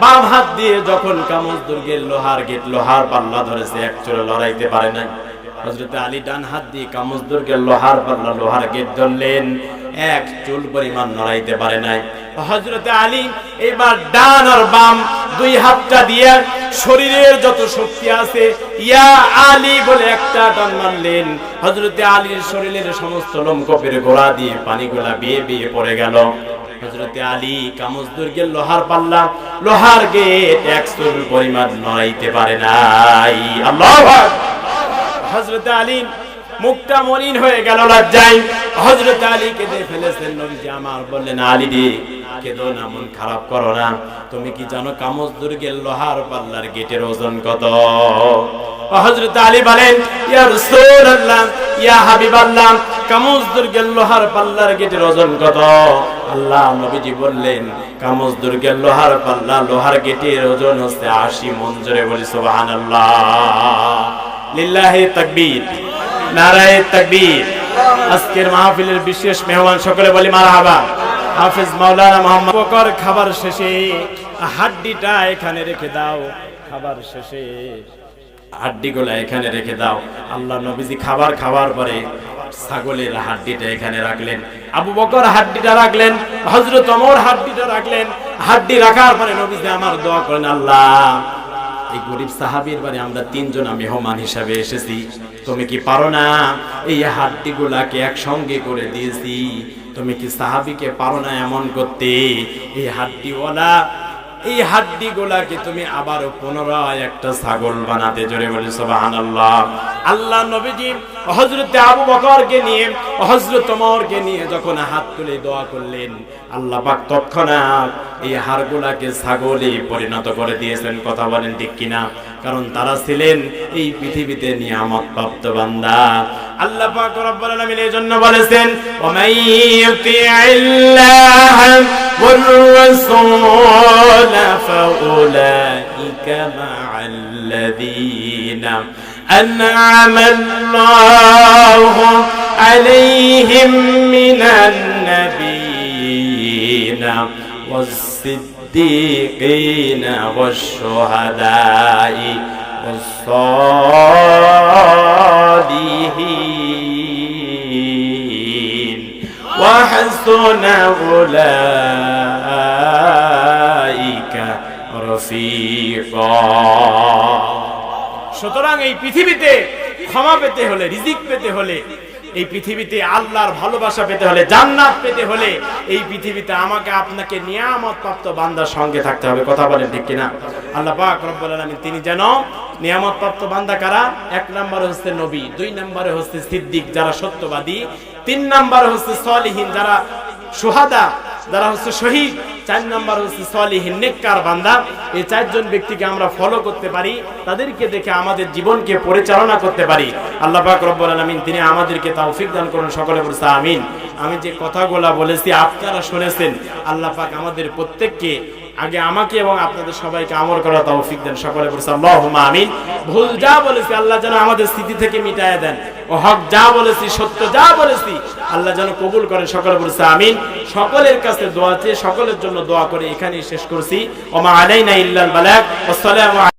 বাম হাত দিয়ে যখন কামজ দুর্গের লোহার গেট, লোহার পাল্লা ধরেছে, এক চুলে লড়াইতে পারে নাই। হযরতে আলী ডান হাত দিয়ে কামজ দুর্গের লোহার পাল্লা, লোহার গেট ধরলেন, এক চুল পরিমাণ নড়াইতে পারে নাই। হযরতে আলী এবার ডান আর বাম দুই হাতটা দিয়ে শরীরের যত শক্তি আছে ইয়া আলী বলে একটা টান মারলেন। হযরতে আলীর শরীরের সমস্ত লোমকূপের গোড়া দিয়ে পানিগুলা বেয়ে বেয়ে পড়ে গেল। হযরতে আলী কামজ দুর্গের লোহার পাল্লা, লোহার গেট 100 পরিমাণ নড়াইতে পারে নাই। আল্লাহু আকবার। হযরতে আলী মুখটা মলিন হয়ে গেল লজ্জায়। হযরতে আলী কেঁদে ফেলেছেন। নবীজি আমার বললেন, আলী রে কেঁদো না, মন খারাপ করো না। তুমি কি জানো কামজ দুর্গের লোহার পাল্লার গেটের ওজন কত? হযরত আলী বলেন, ইয়া রাসূলুল্লাহ, ইয়া হাবিবাল্লাহ, কামজ দুর্গের লোহার পাল্লার গেটের ওজন কত? আল্লাহ নবীজি বললেন, কামজ দুর্গের লোহার পাল্লা, লোহার গেটের ওজন হচ্ছে 80 মণ। জোরে বলি সুবহানাল্লাহ। লিল্লাহি তাকবীর, নারায়ে তাকবীর। আজকের মাহফিলের বিশেষ মেহমান সকলে বলি মারহাবা। হাফেজ মাওলানা মুহাম্মদ বকর, খাবার শেষে হাড্ডিটা এখানে রেখে দাও, খাবার শেষে হাড্ডিগুলো এখানে রেখে দাও। আল্লাহ নবীজি খাবার খাওয়ার পরে ছাগলের হাড্ডিটা এখানে রাখলেন, আবু বকর হাড্ডিটা রাখলেন, হযরত ওমর হাড্ডিটা রাখলেন। হাড্ডি রাখার পরে নবীজি আমার দোয়া করেন, আল্লাহ এই গরিব সাহাবীর বাড়ি আমরা 3 জন মেহমান হিসাবে এসেছি, তুমি কি পারো না এই হাড্ডিগুলাকে একসঙ্গে করে দিয়েছি, তুমি কি সাহাবীকে পারো না এমন করতে? এই হাড্ডিওয়ালা, এই হাড্ডিগুলাকে তুমি আবার পুনরায় একটা ছাগল বানাতে। জোরে বলি সুবহানাল্লাহ। আল্লাহ নবীজি হযরত আবু বকরকে নিয়ে, হযরত ওমরকে নিয়ে যখন হাত তুলে দোয়া করলেন, আল্লাহ পাক তৎক্ষণাৎ এই হাড়গুলাকে ছাগলে পরিণত করে দিয়েছেন। কথা বলেন ঠিক কিনা? কারণ তারা ছিলেন এই পৃথিবীতে নিয়ামত প্রাপ্ত বান্দা। আল্লাহ পাক রব্বুল আলামিন এই জন্য বলেছেন, ওয়া মান ইউতি'ইল্লাহ ওয়ার রাসূল ফাউলাইকা মা'আল্লাযীনা আন'আমা আল্লাহু আলাইহিম মিনান নাবিয়্যিনা ওয়াস-সিদ্দীকিনা ওয়াশ-শুহাদা'i ওয়াস-সালিহিন ওয়া হাসুনা উলাইকা রফিকা। সুতরাং এই পৃথিবীতে ক্ষমা পেতে হলে, রিজিক পেতে হলে, এই পৃথিবীতে আল্লাহর ভালোবাসা পেতে হলে, জান্নাত পেতে হলে এই পৃথিবীতে আমাকে আপনাকে নিয়ামত প্রাপ্ত বান্দার সঙ্গে থাকতে হবে। কথা বলেন ঠিক কিনা? আল্লাহ পাক রব্বুল আলামিন তিনি যেন নিয়ামত প্রাপ্ত বান্দা কারা? 1 নম্বরে হচ্ছে নবী, 2 নম্বরে হচ্ছে সিদ্দিক যারা সত্যবাদী, 3 নম্বরে হচ্ছে সালিহিন যারা শুহাদা, যারা হচ্ছে শহীদ, 4 নম্বর হচ্ছে সালিহিন নেককার বান্দা। এই 4 জন ব্যক্তিকে আমরা ফলো করতে পারি, তাদেরকে দেখে আমাদের জীবনকে পরিচালনা করতে পারি। আল্লাহ পাক রব্বুল আলামিন তিনি আমাদেরকে তৌফিক দান করুন। সকলে বলছে আমিন। আমি যে কথাগুলো বলেছি আপনারা শুনেছেন, আল্লাহ পাক আমাদের প্রত্যেককে, আগে আমাকে এবং আপনাদের সবাইকে আমল করার তৌফিক দেন। সকলে বলছে আল্লাহুম্মা আমিন। ভুল যা বলেছি আল্লাহ যেন আমাদের স্মৃতি থেকে মিটায় দেন, ও হক যা বলেছি, সত্য যা বলেছি আল্লাহ যেন কবুল করেন। সকলে বলছে আমিন। সকলের কাছে দোয়া চেয়ে সকলের জন্য দোয়া করে এখানেই শেষ করছি। ওমা আলাইনা ইল্লাল বালাগ। আসসালামু